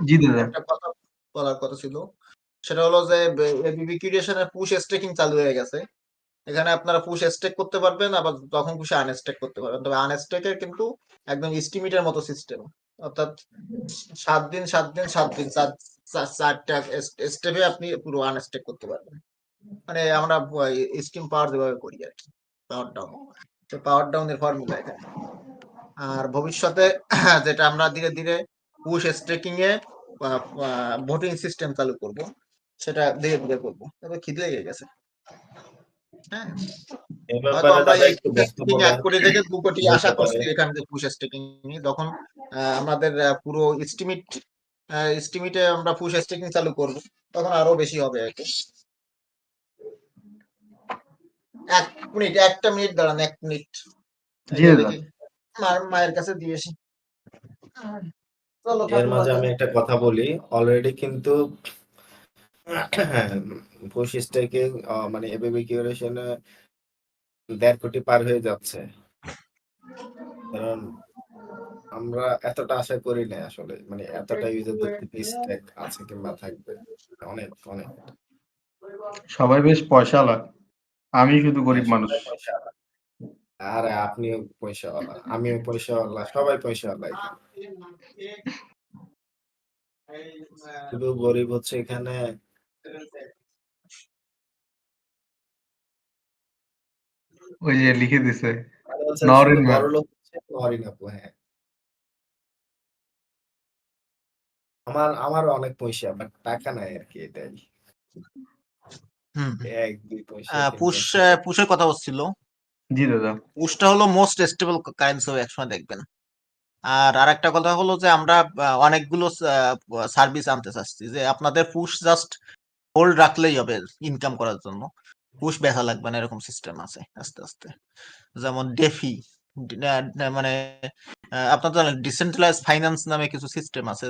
জি দাদা। একটা কথা বলার কথা ছিল, সেটা হলো যে এবিবি ক্রিয়েশনের পুশ স্টেকিং চালু হয়ে গেছে। এখানে আপনারা পুশ স্টেক করতে পারবেন, আবার যখন খুশি আনস্টেক করতে পারবেন, তবে আনস্টেকের কিন্তু একদম এস্টিমেটের মতো সিস্টেম, অর্থাৎ 7 দিন চারটা স্টেপে আপনি পুরো আনস্টেক করতে পারবেন। মানে আমরা স্কিম পাওয়ার যেভাবে করি আর কি, পাওয়ার ডাউনের ফর্মুলা এখানে। আর ভবিষ্যতে যেটা আমরা ধীরে ধীরে পুশ স্টেকিং এ ভোটিং সিস্টেম চালু করব, সেটা ধীরে ধীরে করবো। তবে খিদে লেগে গেছে। হ্যাঁ, এই হয়তো ব্যাপারে আমরা দাদা এই একটু 1 কোটি থেকে 2 কোটি আশা বলতে করছি পারেন। এখান থেকে পুশ স্টেকিং নিয়ে, যখন আমাদের পুরো এস্টিমেটে আমরা পুশ স্টেকিং চালু করব, তখন আরো বেশি হবে আর কি। 1 মিনিট, 1টা মিনিট দাঁড়ান, 1 মিনিট। জি দাদা। দেখি মায়ের কাছে দিয়েছি। চলো এর ঠাকুমা মাঝে আমি একটা কথা বলি, অলরেডি কিন্তু পুশ স্ট্যাকিং মানে এবিবি কিউরেশনে 1.5 কোটি পার হয়ে যাচ্ছে। কারণ আমরা এতটা আশা করি না আসলে, মানে এতটা ইউজারদের থেকে স্ট্যাক আছে কিংবা থাকবে, অনেক। সবাই বেশ পয়সাওয়ালা, আমি শুধু হ্যাঁ, গরিব মানুষ। সবাই পয়সাওয়ালা। আর আপনিও পয়সাওয়ালা, আমিও পয়সাওয়ালা, সবাই পয়সাওয়ালা এখানে। শুধু গরিব হচ্ছে এখানে ওই যে লিখে দিছে হচ্ছে শুধু নওরিন ম্যাম। বড়লোক হচ্ছে নরিন আপু। হ্যাঁ, আমারও অনেক পয়সা, বাট টাকা নাই আর কি, এটাই। হুম, 1 2 পয়সা 3 পয়সা। পুশের কথা হচ্ছিল। জি দাদা। পুশটা হলো মোস্ট স্টেবল কারেন্সি হবে একসময় দেখবেন। আর আরেকটা কথা হলো যে আমরা অনেকগুলো সার্ভিস আনতে চাচ্ছি, যে আপনাদের পুশ জাস্ট হোল্ড রাখলেই হবে ইনকাম করার জন্য, পুশ বেচা লাগবে না, এরকম সিস্টেম আছে আস্তে আস্তে। যেমন ডেফি, মানে আপনার জানেন ডিসেন্ট্রালাইজ ফাইন্যান্স নামে কিছু সিস্টেম আছে,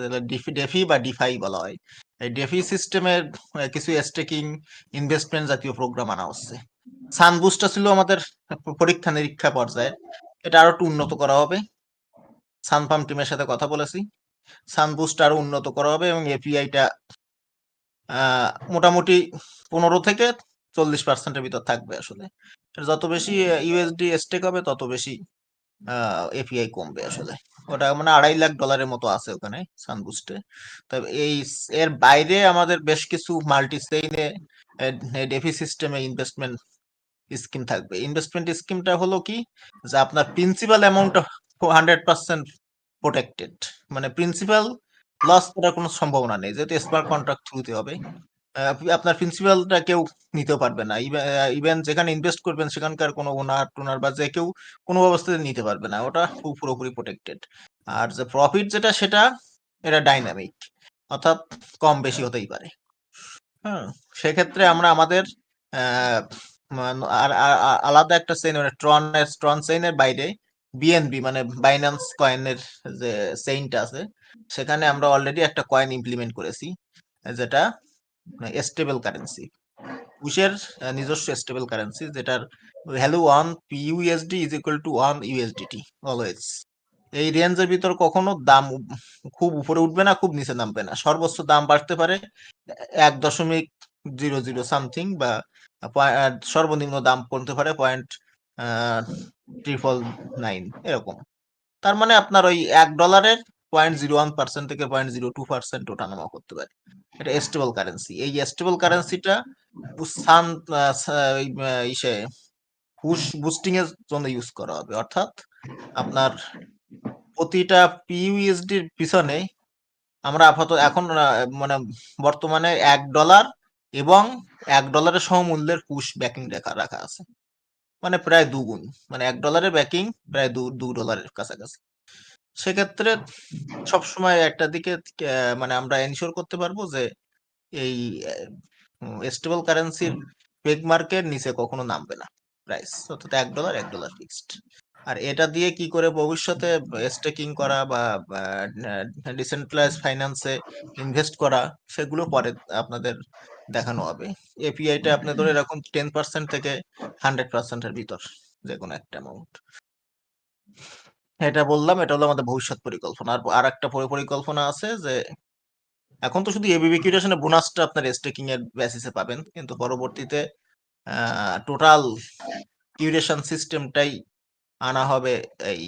ডেফি বা ডিফাই বলা হয়। এই ডেফি সিস্টেমের কিছু স্টেকিং ইনভেস্টমেন্ট জাতীয় প্রোগ্রাম আনা হচ্ছে। সানবুস্টটা ছিল আমাদের পরীক্ষা নিরীক্ষা পর্যায়ে, এটা আরো একটু উন্নত করা হবে। সানফার্ম টিমের সাথে কথা বলেছি, সানবুস্ট আরো উন্নত করা হবে এবং এপিআইটা মোটামুটি 15 থেকে 40% ভিতর থাকবে আসলে। যত বেশি ইউএসডি স্টেক হবে তত বেশি এপিআই কমবে আসলে। ওটা মানে $2.5 লাখ মতো আছে ওখানে সানবুস্টে। তবে এর বাইরে আমাদের বেশ কিছু মাল্টি চেইনে ডেফি সিস্টেমে ইনভেস্টমেন্ট স্কিম থাকবে। ইনভেস্টমেন্ট স্কিমটা হলো কি, যে আপনার প্রিন্সিপাল অ্যামাউন্ট 100% প্রোটেক্টেড, মানে প্রিন্সিপাল লস করার কোনো সম্ভাবনা নেই, যেহেতু স্মার্ট কন্ট্রাক্ট থ্রুতে হবে। আপনার প্রিন্সিপালটা কেউ নিতেও পারবে না, ইভেন যেখানে ইনভেস্ট করবেন সেখানকার কোনো ওনার টোনার বা যে কেউ কোনো অবস্থাতে নিতে পারবে না, ওটা পুরোপুরি প্রোটেক্টেড। আর যে প্রফিট যেটা সেটা এটা ডাইনামিক, অর্থাৎ কম বেশি হতেই পারে। হ্যাঁ, সেক্ষেত্রে আমরা আমাদের আলাদা একটা চেইন, মানে ট্রন চেইনের বাইরে বিএনবি মানে বাইন্যান্স কয়েনের যে চেইনটা আছে, সেখানে আমরা অলরেডি একটা কয়েন ইমপ্লিমেন্ট করেছি, যেটা স্টেবল কারেন্সি, পুশের নিজস্ব স্টেবল কারেন্সি, যেটার value 1 PUSD is equal to 1 USDT always. এই রেঞ্জের ভিতর কখনো দাম খুব উপরে উঠবে না, খুব নিচে নামবে না, সর্বোচ্চ দাম বাড়তে পারে 1.00 সামথিং, বা সর্বনিম্ন দাম কমতে পারে $0.999 এরকম। তার মানে আপনার ওই $1 0.01% থেকে 0.02% ওঠানামা করতে পারে। এটা স্টেবল কারেন্সি। এই স্টেবল কারেন্সিটা সান ইসে পুশ বুস্টিং এর জন্য ইউজ করা হবে, অর্থাৎ আপনার প্রতিটা পিইউএসডির পিছনে আমরা আপাতত এখন মানে বর্তমানে $1 এবং $1 সমমূল্যের পুশ ব্যাকিং রাখা আছে, মানে প্রায় দুগুণ, মানে $1 ব্যাকিং প্রায় $2 কাছাকাছি। সেক্ষেত্রে সবসময় একটা দিকে মানে আমরা এনশিওর করতে পারবো যে এই স্টেবল কারেন্সির পেগ মার্কের নিচে কখনো নামবে না প্রাইস, অর্থাৎ $1 ফিক্সড। আর এটা দিয়ে কি করে ভবিষ্যতে স্টেকিং করা বা ডিসেন্ট্রালাইজ ফাইন্যান্সে ইনভেস্ট করা, সেগুলো পরে আপনাদের দেখানো হবে। এপিআইটা আপনি ধরে রাখুন 10% থেকে 100%-এর ভিতর যে কোনো একটা অ্যামাউন্ট। এটা বললাম, এটা হলো আমাদের ভবিষ্যৎ পরিকল্পনা। আর একটা পরিকল্পনা আছে যে এখন তো শুধু এবিবি কিউরেশনের বোনাসটা আপনার স্টেকিং এর বেসিসে পাবেন, কিন্তু পরবর্তীতে টোটাল কিউরেশন সিস্টেমটাই আনা হবে এই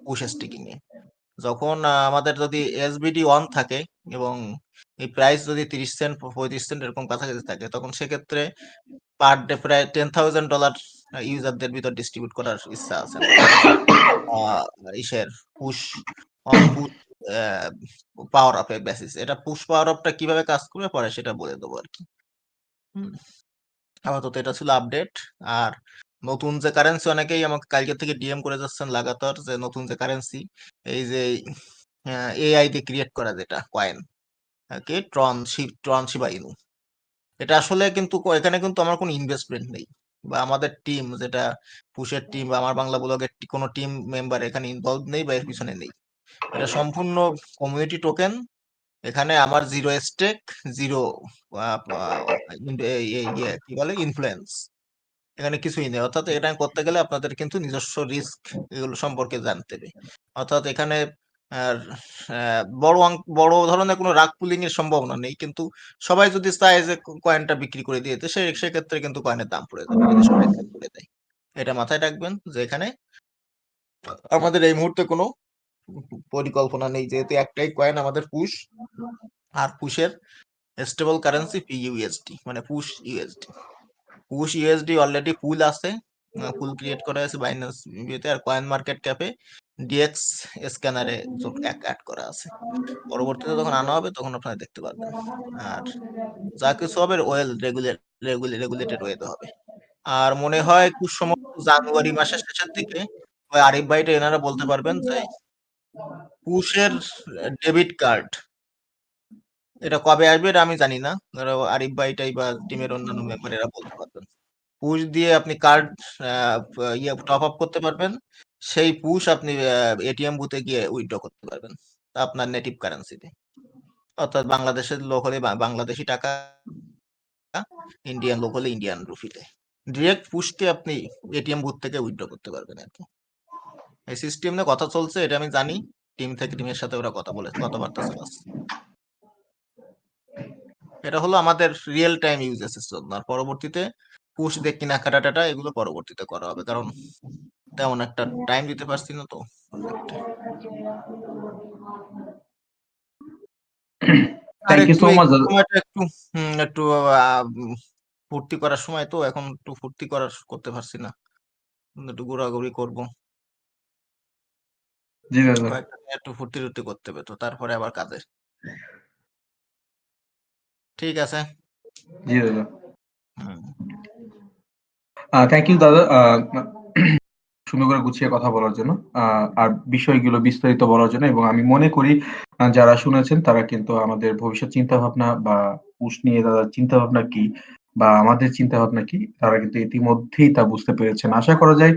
পুশ স্টেকিং এ। যখন আমাদের যদি এসবিডি অন থাকে এবং এই প্রাইস যদি 30 সেন্ট 35 সেন্ট এরকম কাছাকাছি থাকে, তখন সেক্ষেত্রে পার ডে প্রায় $10,000 ইউজারদের ভিতর ডিস্ট্রিবিউট করার ইচ্ছা আছে আমাদের। Push on push power up এর বেসিস। এটা পুশ পাওয়ার আপটা কিভাবে কাজ করবে পরে সেটা বলে দেবো আর কি। আপাতত এটা ছিল আপডেট। আর নতুন যে কারেন্সি, অনেকেই আমাকে কালকে থেকে ডিএম করে যাচ্ছেন লাগাতার, যে নতুন যে কারেন্সি এই যে এআই দিয়ে ক্রিয়েট করা যেটা কয়েন, কি ট্রন শিবা ইনু, এটা আসলে কিন্তু এখানে কিন্তু আমার কোনো ইনভেস্টমেন্ট নেই, বা আমাদের টিম যেটা পুশের টিম বা আমার বাংলা ব্লগের কোনো টিম মেম্বার এখানে ইনভলভ নেই বা এর পিছনে নেই। এটা সম্পূর্ণ কমিউনিটি টোকেন। এখানে আমার জিরো স্টেক, জিরো কি বলে ইনফ্লুয়েন্স, এখানে কিছুই নেই। অর্থাৎ এটা করতে গেলে আপনাদের কিন্তু নিজস্ব রিস্ক এগুলো সম্পর্কে জানতে হবে। অর্থাৎ এখানে বড় ধরনের কোনো রাগ পুলিং এর সম্ভাবনা নেই, কিন্তু সবাই যদি চায় যে কয়েনটা বিক্রি করে দিতে, সেক্ষেত্রে কিন্তু কয়েনের দাম পড়ে যাবে যদি সবাই সেল করে দেয়। এটা মাথায় রাখবেন যে এখানে আমাদের এই মুহূর্তে কোনো পরিকল্পনা নেই, যেহেতু একটাই কয়েন আমাদের পুশ, আর পুশের স্টেবল কারেন্সি পিইউএসডি মানে Push USD. Push USD already pool আছে, পুল ক্রিয়েট করা আছে বাইন্যান্স বিতে, আর কয়েন মার্কেট ক্যাপে ডিএক্স স্ক্যানারে অ্যাড করা আছে। পরবর্তীতে যখন আনা হবে তখন আপনারা দেখতে পারবেন। আর যা কিছু হবে ওয়েল রেগুলেটেড ওয়েতে হবে। আর মনে হয় খুব সম্ভবত জানুয়ারি মাসের শেষের দিকে ওই আরিফ ভাইটা এনারা বলতে পারবেন যে পুশের ডেবিট কার্ড এটা কবে আসবে এটা আমি জানি না। ধরো আরিফ ভাইটাই বা টিমের অন্যান্য মেম্বার এরা বলতে পারবেন। পুশ দিয়ে আপনি কার্ড ইয়ে টপ আপ করতে পারবেন। সেই পুশ আপনি এটিএম বুথে গিয়ে উইথড্র করতে পারবেন আপনার নেটিভ কারেন্সিতে। অর্থাৎ বাংলাদেশের লোক হলে বাংলাদেশি টাকা, ইন্ডিয়ান লোক হলে ইন্ডিয়ান রুপিতে। ডিরেক্ট পুশকে আপনি এটিএম বুথ থেকে উইথড্র করতে পারবেন আর কি। এই সিস্টেম নিয়ে কথা চলছে, এটা আমি জানি। টিমের সাথে ওরা কথাবার্তা চালাচ্ছে। এটা হলো আমাদের রিয়েল টাইম ইউজেসের জন্য। আর পরবর্তীতে পুশ দিয়ে কেনাকাটা এগুলো পরবর্তীতে করা হবে, কারণ তেমন একটা টাইম দিতে পারছি না তো প্রজেক্টে। আর থ্যাংক ইউ একটু সো এই মাচ দাদা। সময়টা একটু ফুর্তি করার সময় তো, এখন একটু ফুর্তি করতে পারছি না, একটু ঘোরাঘুরি করবো, জি দাদা। কয়েকটা দিন একটু ফুর্তি করতে হবে, তো তারপরে আবার কাজে। ঠিক আছে। জি দাদা। হুম। থ্যাংক ইউ দাদা, সুন্দর করে গুছিয়ে কথা বলার জন্য, আর বিষয়গুলো বিস্তারিত বলার জন্য। এবং আমি মনে করি যারা শুনেছেন তারা কিন্তু আমাদের ভবিষ্যৎ চিন্তা ভাবনা বা পুশ নিয়ে তাদের চিন্তা ভাবনা কি বা আমাদের চিন্তা ভাবনা কি, তারা কিন্তু ইতিমধ্যেই তা বুঝতে পেরেছেন। আশা করা যায়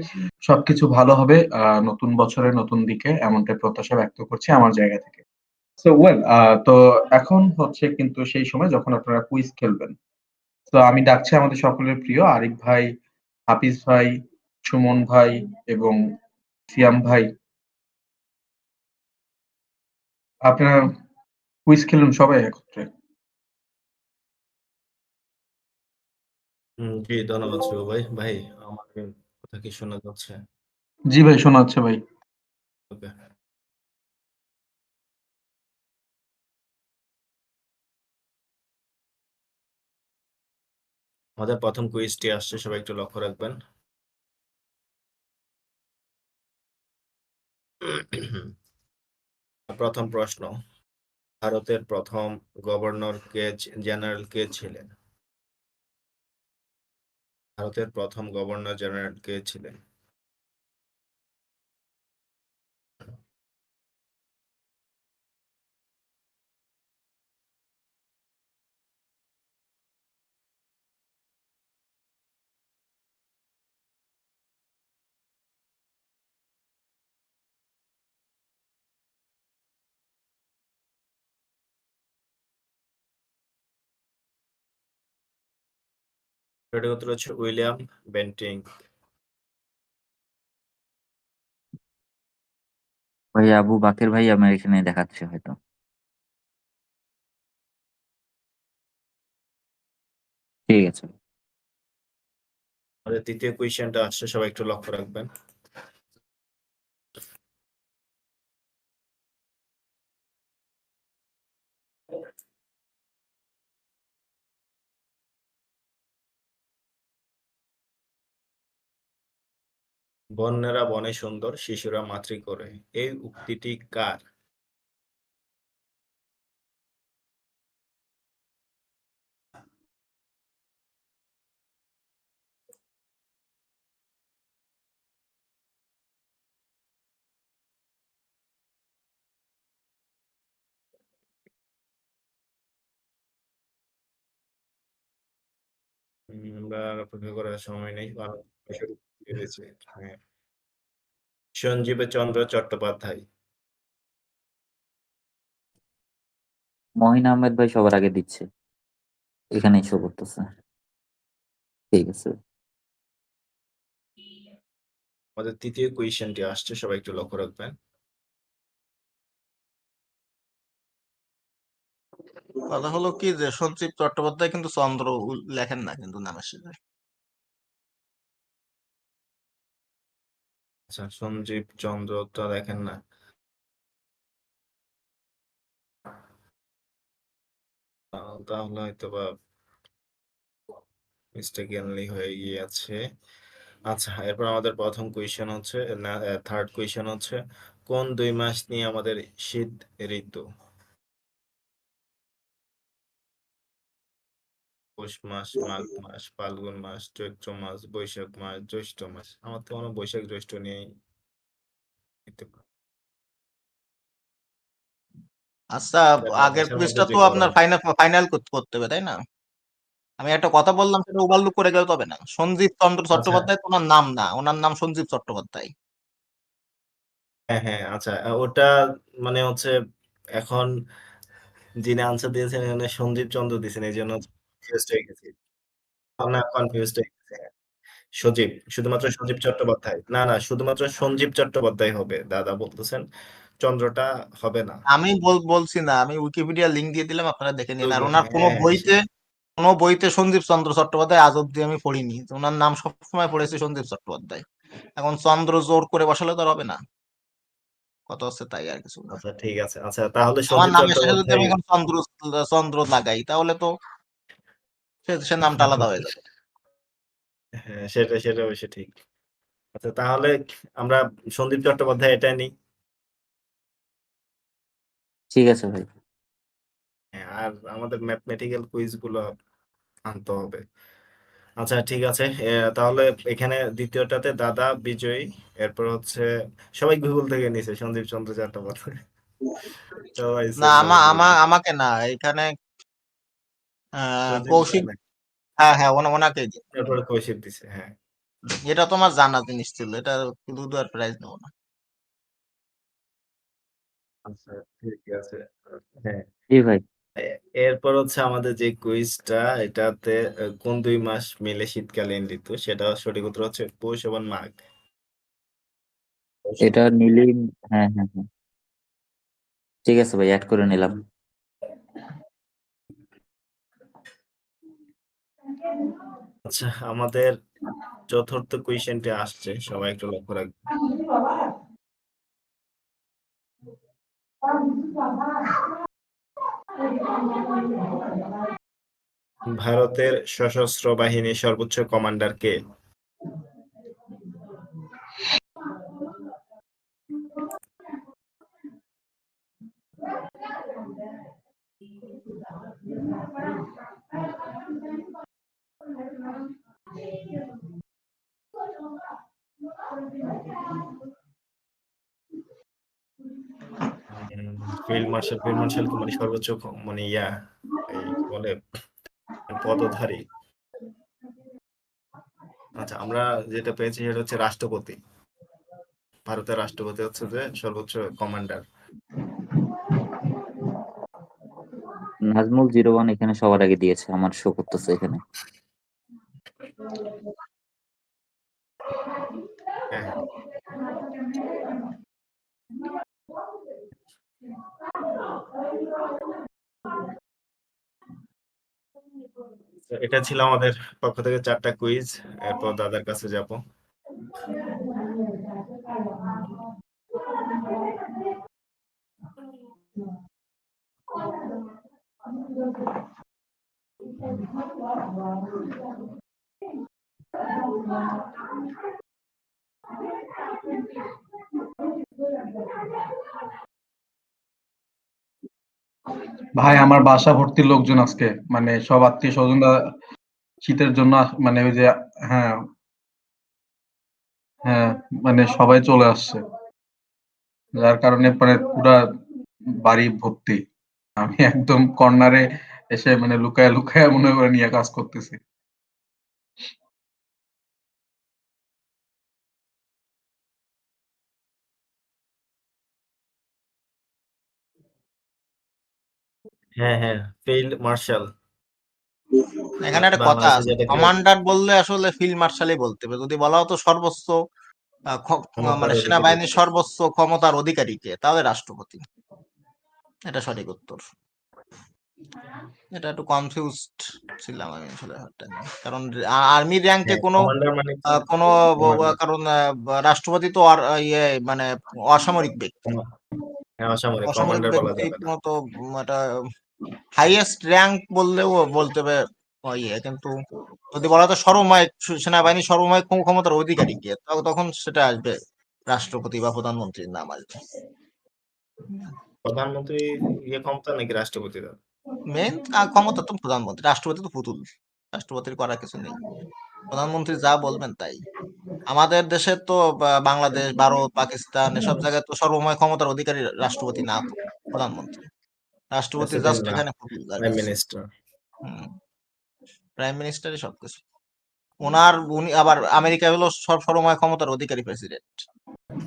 সবকিছু ভালো হবে নতুন বছরে নতুন দিকে, এমনটাই প্রত্যাশা ব্যক্ত করছি আমার জায়গা থেকে। সো ওয়েল, তো এখন হচ্ছে কিন্তু সেই সময় যখন আপনারা কুইজ খেলবেন। তো আমি ডাকছি আমাদের সকলের প্রিয় আরিফ ভাই, হাফিজ ভাই, সুমন ভাই এবং সিয়াম ভাই। আপনারা কুইজ খেলুন সবাই একত্রে। জি, ধন্যবাদ শুভ ভাই। ভাই, আমার কথা কি শোনা যাচ্ছে? জি ভাই, শোনা যাচ্ছে ভাই। ওকে। আমাদের প্রথম কুইজটি আসছে, সবাই একটু লক্ষ্য রাখবেন। প্রথম প্রশ্ন, ভারতের প্রথম গভর্নর জেনারেল কে ছিলেন? ভারতের প্রথম গভর্নর জেনারেল কে ছিলেন? সঠিক উত্তর হচ্ছে উইলিয়াম বেন্টিং। ভাই আবু বাকের ভাই আমার এখানে দেখাচ্ছে হয়তো। ঠিক আছে। আমাদের তৃতীয় কোয়েশ্চেনটা আসছে, সবাই একটু লক্ষ্য রাখবেন। বন্যেরা বনে সুন্দর, শিশুরা মাতৃ করে, এই উক্তিটি কার? আমরা আর অপেক্ষা করার সময় নেই, কারণ শুরু করে দিয়েছে। হ্যাঁ, সঞ্জীব চন্দ্র চট্টোপাধ্যায়। মহিন আহমেদ ভাই সবার আগে দিচ্ছে, এখানেই শো করতেছে। ঠিক আছে। আমাদের তৃতীয় কোয়েশ্চেনটি আসছে, সবাই একটু লক্ষ্য রাখবেন। কথা হলো কি যে সঞ্জীব চট্টোপাধ্যায় কিন্তু চন্দ্র লেখেন না কিন্তু নামের শেষে। আচ্ছা, সঞ্জীব চন্দ্র তো দেখেন না। তাহলে হয়তো বা মিস্টেকেনলি হয়ে গিয়েছে। আচ্ছা, এরপর আমাদের প্রথম কোয়েশ্চেন হচ্ছে, না, থার্ড কোয়েশ্চেন হচ্ছে, কোন 2 মাস নিয়ে আমাদের শীত ঋতু? পৌষ মাস, মাঘ মাস, ফাল্গুন মাস, চৈত্র মাস, বৈশাখ মাস, জ্যৈষ্ঠ মাস। আমার তো মনে হয় বৈশাখ জ্যৈষ্ঠ নিয়েই নিতে পারি। আচ্ছা, আপনার আগের ইচ্ছার মধ্যে কুইজটা যে তো আপনার করেন। ফাইনাল করতে হবে, তাই না? আমি একটা কথা বললাম, সেটা ওভারলুক করে গেলে তো হবে না। সঞ্জীব চন্দ্র আচ্ছা, চট্টোপাধ্যায় তো ওনার নাম না, ওনার নাম সঞ্জীব চট্টোপাধ্যায়। হ্যাঁ, হ্যাঁ, আচ্ছা। ওটা মানে হচ্ছে এখন যিনি আনসার দিয়েছেন এখানে সঞ্জীব চন্দ্র দিয়েছেন, এইজন্য কনফিউজড হয়ে গেছি। না, কনফিউজড হয়ে গেছি। হ্যাঁ, সজীব, শুধুমাত্র সজীব চট্টোপাধ্যায়। না, না, শুধুমাত্র সঞ্জীব চট্টোপাধ্যায় হবে। দাদা বলতেছেন চন্দ্রটা হবে না। আমি বলছি না, আমি উইকিপিডিয়া লিংক দিয়ে দিলাম, আপনারা দেখে নিন। আর বুঝলাম। ওনার হ্যাঁ, হ্যাঁ, কোনো বইতে সঞ্জীব চন্দ্র চট্টোপাধ্যায় আজ অব্দি আমি পড়িনি। তো ওনার নাম সবসময় পড়েছি সঞ্জীব চট্টোপাধ্যায়। এখন চন্দ্র জোর করে বসালে তো আর হবে না। কত হচ্ছে তাই, আর কিছু না। আচ্ছা, ঠিক আছে। আচ্ছা, তাহলে আমার সঞ্জীব নামের শেষে যদি চট্টোপাধ্যায়। আমি এখন চন্দ্র লাগাই, তাহলে তো সে নামটা আলাদা হয়ে যাবে। হ্যাঁ, সেটা অবশ্য ঠিক। আচ্ছা, তাহলে আমরা সন্দীপ চট্টোপাধ্যায় এটা নিই। ঠিক আছে ভাই। হ্যাঁ, আর আমাদের ম্যাথমেটিক্যাল কুইজ গুলো আনতে হবে। আচ্ছা, ঠিক আছে। তাহলে এখানে দ্বিতীয়টাতে দাদা বিজয়ী। এরপর হচ্ছে সবাই গুগল থেকে নিছে সন্দীপ চন্দ্র চট্টোপাধ্যায়। সবাই না, সেভ করে নিয়েছে। আমাকে না, এখানে সঞ্জীব কৌশিক। হ্যাঁ, হ্যাঁ, ওনাকেই দিন। তারপরে কৌশিক দিছে। হ্যাঁ, এটা তোমার জানা জিনিস ছিল, এটা শুধু আর প্রাইজ নেবো না। আচ্ছা, ঠিক আছে। হ্যাঁ, জি ভাই। এরপর হচ্ছে আমাদের যে কুইজটা, এটাতে কোন 2 মাস মিলে শীতকালীন ঋতু, সেটা সঠিক উত্তর হচ্ছে পৌষ এবং মাঘ। পৌষ এবং এটা মাঘ। নিলেই, হ্যাঁ হ্যাঁ হ্যাঁ, ঠিক আছে ভাই, অ্যাড করে নিলাম। আচ্ছা, আমাদের চতুর্থ কোয়েশ্চেনটি আসছে, সবাই একটু লক্ষ্য রাখবেন। ভারতের সশস্ত্র বাহিনীর সর্বোচ্চ কমান্ডার কে? ফিল্ড মার্শাল কি মানে সর্বোচ্চ মানে এই কি বলে পদধারী? আচ্ছা, আমরা যেটা পেয়েছি সেটা হচ্ছে রাষ্ট্রপতি। ভারতের রাষ্ট্রপতি হচ্ছে যে সর্বোচ্চ কমান্ডার। নাজমুল 01 এখানে সবার আগে দিয়েছে, আমার শো করতেছে এখানে। হ্যাঁ, হ্যাঁ। তো এটা ছিল আমাদের পক্ষ থেকে 4টা কুইজ। এরপর দাদার কাছে যাব। ভাই আমার বাসা ভর্তি লোকজন আজকে, মানে সব আত্মীয় স্বজনরা শীতের জন্য মানে ওই যে, হ্যাঁ হ্যাঁ, মানে সবাই চলে আসছে, যার কারণে মানে পুরা বাড়ি ভর্তি। আমি একদম কর্নারে এসে মানে লুকায় লুকায় মনে করে নিয়ে কাজ করতেছি। হ্যাঁ, হ্যাঁ, ফিল্ড মার্শাল এখানে একটা কথা বাংলাদেশে আছে, যেটাকে কমান্ডার বললে আসলে ফিল্ড মার্শালই বলতে হবে। যদি বলা হতো সর্বোচ্চ ক্ষমতার মানে অধিকারী। সেনাবাহিনীর সর্বোচ্চ ক্ষমতার অধিকারী কে, তাহলে রাষ্ট্রপতি। এটা সঠিক উত্তর। এটা একটু কনফিউজড ছিলাম আমি আসলে ব্যাপারটা নিয়ে। কারণ আর্মি র্যাঙ্কে হ্যাঁ, কমান্ডার মানে কি? কোনো কমান্ডার। কারণ রাষ্ট্রপতি তো ইয়ে মানে অসামরিক ব্যক্তি। হ্যাঁ, অসামরিক অসামরিক কমান্ডার বলা ব্যক্তি যাবে না। মতো এটা হাইয়েস্ট র্যাঙ্ক বললেও বলতে হবে ইয়ে, কিন্তু যদি বলা হয় সর্বময় সেনাবাহিনী সর্বময় ক্ষমতার অধিকারী কে, তখন সেটা আসবে রাষ্ট্রপতি বা প্রধানমন্ত্রীর নাম আসবে। প্রধানমন্ত্রী ক্ষমতা নাকি রাষ্ট্রপতি? মেন ক্ষমতা তো প্রধানমন্ত্রী, রাষ্ট্রপতি তো পুতুল। রাষ্ট্রপতির করার কিছু নেই। প্রধানমন্ত্রী যা বলবেন তাই। আমাদের দেশে তো বাংলাদেশ, ভারত, পাকিস্তান এসব জায়গায় তো সর্বময় ক্ষমতার অধিকারী রাষ্ট্রপতি না তো প্রধানমন্ত্রী। রাষ্ট্রপতি প্রেসিডেন্ট জাস্ট না, এখানে ফুটবল প্রাইম মিনিস্টার। হুম, প্রাইম মিনিস্টারই সবকিছু। উনি আবার আমেরিকায় হলো সর্বময় ক্ষমতার অধিকারী প্রেসিডেন্ট।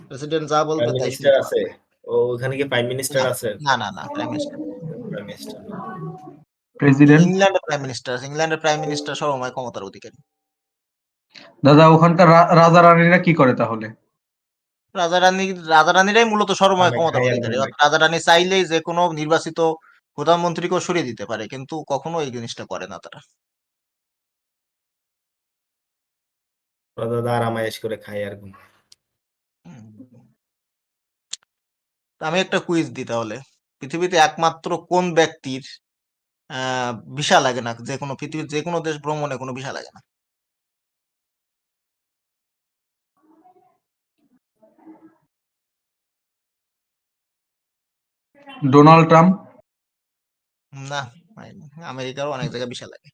প্রেসিডেন্ট যা প্রাইম বলবে তাই মিনিস্টার শুনতে আছে? হবে। ও ওখানে কি প্রাইম মিনিস্টার না, আছে? না, প্রাইম মিনিস্টার। প্রাইম মিনিস্টার না। প্রেসিডেন্ট। ইংল্যান্ডের প্রাইম মিনিস্টার সর্বময় ক্ষমতার অধিকারী। দাদা ওখানকার রাজা রানীরা কি করে তাহলে? রাজা রানীরাই মূলত সর্বময় ঘুমায়, ক্ষমতার খায় আর অধিকারী। ঘুমায়। অর্থাৎ রাজা রানী চাইলেই যে কোনো নির্বাচিত প্রধানমন্ত্রীকেও সরিয়ে দিতে পারে, কিন্তু কখনো এই জিনিসটা করে না তারা। ওরা দাদা আরামায়েশ করে খায় আর ঘুমায়। হুম। তা আমি একটা কুইজ দিই তাহলে। পৃথিবীতে একমাত্র কোন ব্যক্তির ভিসা লাগে না, যে কোনো পৃথিবীর যে কোনো দেশ ভ্রমণে কোনো ভিসা লাগে না? Donald Trump. না, আমেরিকারও অনেক জায়গায় ভিসা লাগে।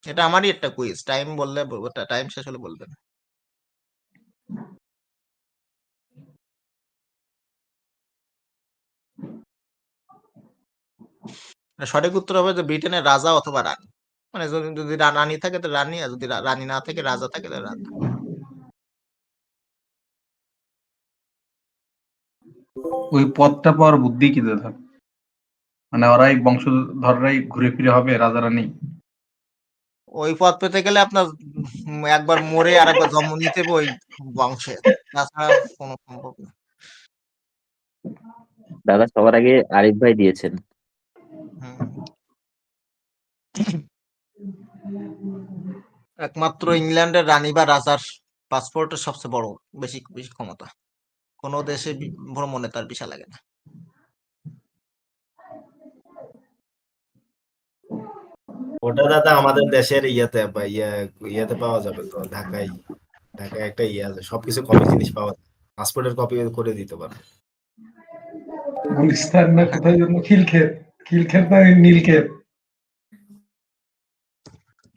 এটা আমারই একটা কুইজ। টাইম বললে টাইম শেষ হলে বলবেন। সঠিক উত্তর হবে যে ব্রিটেনের রাজা অথবা রানী। মানে যদি রানী থাকে তো রানী, আর যদি রানী না থাকে, রাজা থাকে তো রাজা। ওই পদটা পাওয়ার বুদ্ধি কি দাদা? মানে ওরাই বংশধররাই ঘুরে ফিরে হবে রাজা রানী। ওই পদ পেতে গেলে আপনার একবার মরে আর একবার জন্ম নিতে হবে ওই বংশে, তাছাড়া কোনো সম্ভব না। দাদা সবার আগে আরিফ ভাই দিয়েছেন। হুম। একমাত্র ইংল্যান্ডের রানী বা রাজার পাসপোর্টের সবচেয়ে বড়, বেশি বেশি ক্ষমতা। কোনো দেশে ভ্রমণে তার ভিসা লাগে না। ওটা দাদা আমাদের দেশের ইয়াতে পাওয়া যাবে তো, ঢাকায়। ঢাকায় একটা ইয়ে আছে, সবকিছু কপি জিনিস পাওয়া যায়। পাসপোর্টের কপি করে দিতে পারবে। গুলিস্তান না কোথায় যেন খিলক্ষেত, খিলক্ষেত না নীলক্ষেত।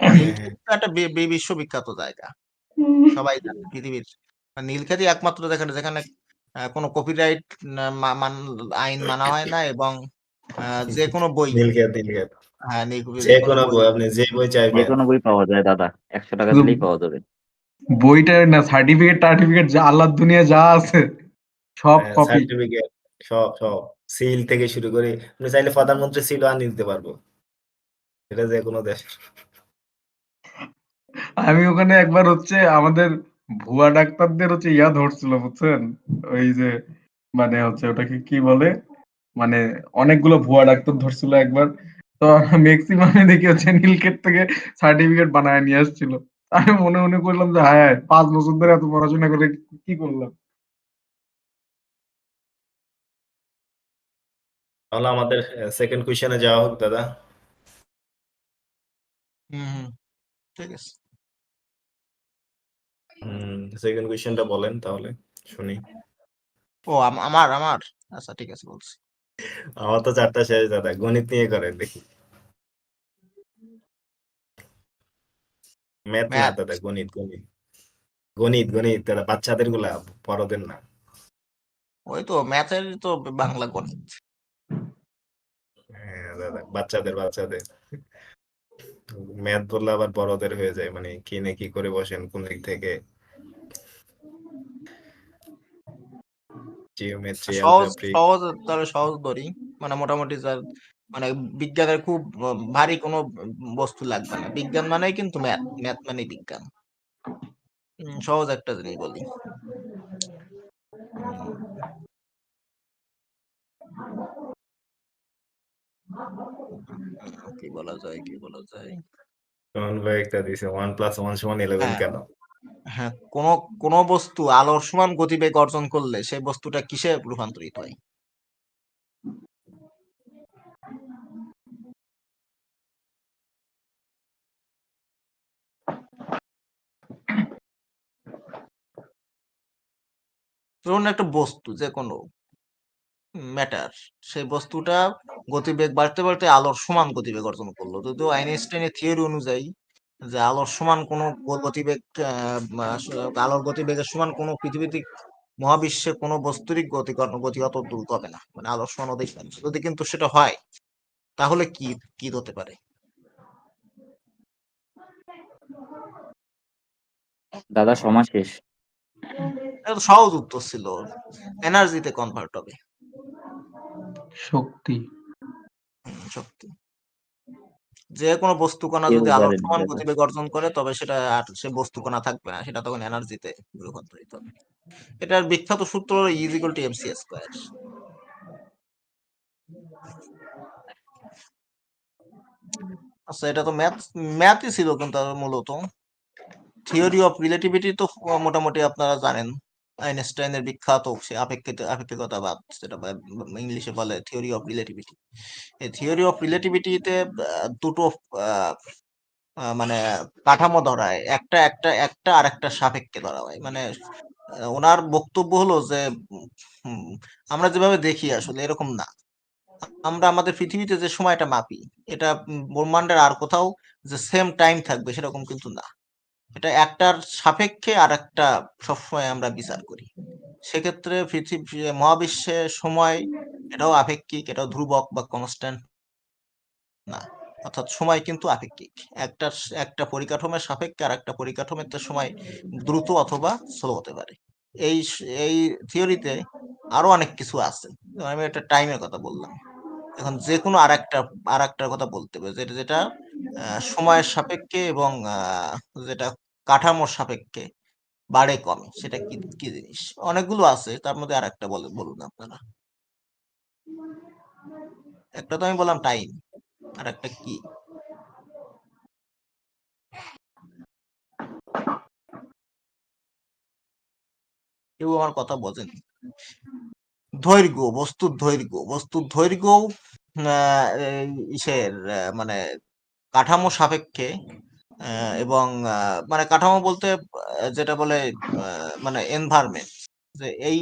হ্যাঁ, হ্যাঁ। নীলক্ষেত একটা বিশ্ববিখ্যাত জায়গা, সবাই জানে পৃথিবীর। নীলক্ষেতই একমাত্র যেখানে যেখানে কোনো কপিরাইট আইন মানা হয় না, এবং যে কোনো বই, নীলক্ষেত, নীলক্ষেত। হ্যাঁ যে যে কোনো কোনো বই। বই, আপনি যে বই যে চাইবেন। কোনো বই পাওয়া যায় দাদা, 100 টাকা শুধু দিলেই পাওয়া যাবে। বইটা না, সার্টিফিকেট টার্টিফিকেট যা আল্লাহর দুনিয়া যা আছে সব কপি। সার্টিফিকেট, সব সব সিল থেকে শুরু করে আপনি চাইলে প্রধানমন্ত্রী সিলও আনিয়ে দিতে পারবো। এটা যে কোনো দেশ। আমি ওখানে একবার আমাদের ভুয়া ডাক্তারদের ইয়া ধরছিল বুঝছেন? ওই যে মানে ওটাকে কি বলে? মানে অনেকগুলো ভুয়া ডাক্তার ধরছিল একবার। তো মেক্সিমামে দেখি নীলক্ষেত থেকে সার্টিফিকেট বানায় নিয়ে আসছিল। আমি মনে মনে করলাম যে হায় হায় 5 বছর ধরে এত পড়াশোনা করে কি করলাম? তাহলে আমাদের সেকেন্ড কোয়েশ্চেনে যাওয়া হোক দাদা। হুম, ঠিক আছে। সেকেন্ড কোয়েশ্চেনটা বলেন তাহলে, শুনি। ও আমার আমার আচ্ছা, ঠিক আছে, বলছি। আমার তো 4টা শেষ দাদা, গণিত নিয়ে করেন দেখি। ম্যাথ না ম্যাথ। দাদা, গণিত গণিত গণিত গণিত দাদা, বাচ্চাদের গুলা, বড়দের না। ওই তো ম্যাথের তো বাংলা গণিত। হ্যাঁ দাদা, বাচ্চাদের বাচ্চাদের ম্যাথ বললে আবার বড়দের হয়ে যায়, মানে কি না কি করে বসেন কোন দিক থেকে, জিওমেট্রি, সহজ অ্যালজেব্রিক। সহজ তাহলে সহজ ধরি। মানে মোটামুটি যার মানে বিজ্ঞানের খুব ভারী কোনো বস্তু লাগবে না। বিজ্ঞান মানেই কিন্তু ম্যাথ, ম্যাথ মানে বিজ্ঞান। সহজ একটা জিনিস বলি। উম, কি বলা যায়, কি বলা যায়? রহন ভাই একটা দিছে 1+1=11 হ্যাঁ, কেন? হ্যাঁ, কোন বস্তু আলোর সমান গতিবেগ অর্জন করলে সেই বস্তুটা কিসে রূপান্তরিত হয়? ধরুন একটা বস্তু যে কোনো, ম্যাটার, সেই বস্তুটা গতিবেগ বাড়তে বাড়তে আলোর সমান গতিবেগ অর্জন করলো, যদিও আইনস্টাইনের থিওরি অনুযায়ী যে আলোর সমান কোনো গতিবেগ আলোর গতিবেগের সমান কোনো পৃথিবীতে মহাবিশ্বে কোনো বস্তুরই গতি অত দ্রুত হবে না, মানে আলোর সমান অধিক পারে। যদি কিন্তু সেটা হয় তাহলে কি কি হতে পারে? দাদা সময় শেষ। এটা তো সহজ উত্তর ছিল, এনার্জিতে কনভার্ট হবে। শক্তি। শক্তি। যে কোনো বস্তুকণা কেউ যদি আলোর পারেনি সমান দাদা। গতিবেগ অর্জন করে তবে সেটা আর সে বস্তুকণা থাকবে না, সেটা তখন এনার্জিতে রূপান্তরিত হবে। এটার বিখ্যাত সূত্র হলো E = mc স্কয়ার। আচ্ছা, এটা তো ম্যাথই ছিল, কিন্তু মূলত থিওরি অফ রিলেটিভিটি তো মোটামুটি আপনারা জানেন। আইনস্টাইনের বিখ্যাত সে আপেক্ষিকতাবাদ, যেটা ইংলিশে বলে থিওরি অফ রিলেটিভিটি। এই থিওরি অফ রিলেটিভিটিতে দুটো মানে কাঠামো ধরায়, একটা একটা একটা আর একটা সাপেক্ষে ধরা হয়। মানে ওনার বক্তব্য হলো যে আমরা যেভাবে দেখি আসলে এরকম না। আমরা আমাদের পৃথিবীতে যে সময়টা মাপি, এটা ব্রহ্মাণ্ডের আর কোথাও যে সেম টাইম থাকবে সেরকম কিন্তু না। এটা একটার সাপেক্ষে আর একটা সবসময় আমরা বিচার করি। সেক্ষেত্রে পৃথিবী মহাবিশ্বে সময় এটাও আপেক্ষিক, এটাও ধ্রুবক বা কনস্ট্যান্ট না। অর্থাৎ সময় কিন্তু আপেক্ষিক। একটা পরিকাঠামোর সাপেক্ষে আর একটা পরিকাঠামোতে সময় দ্রুত অথবা স্লো হতে পারে। এই থিওরিতে আরো অনেক কিছু আছে। আমি একটা টাইমের কথা বললাম। এখন যে কোনো আরেকটার কথা বলতে হবে, যেটা সময়ের সাপেক্ষে এবং যেটা কাঠামোর সাপেক্ষে বাড়ে কমে, সেটা কি কি জিনিস? অনেকগুলো আছে, তার মধ্যে আরেকটা বলুন আপনারা। একটা তো আমি বললাম টাইম, আর একটা কি? কেউ আমার কথা বোঝেন? দৈর্ঘ্য, বস্তুর দৈর্ঘ্য ইসের মানে কাঠামো সাপেক্ষে এবং মানে কাঠামো বলতে যেটা বলে মানে এনভায়রনমেন্ট, যে এই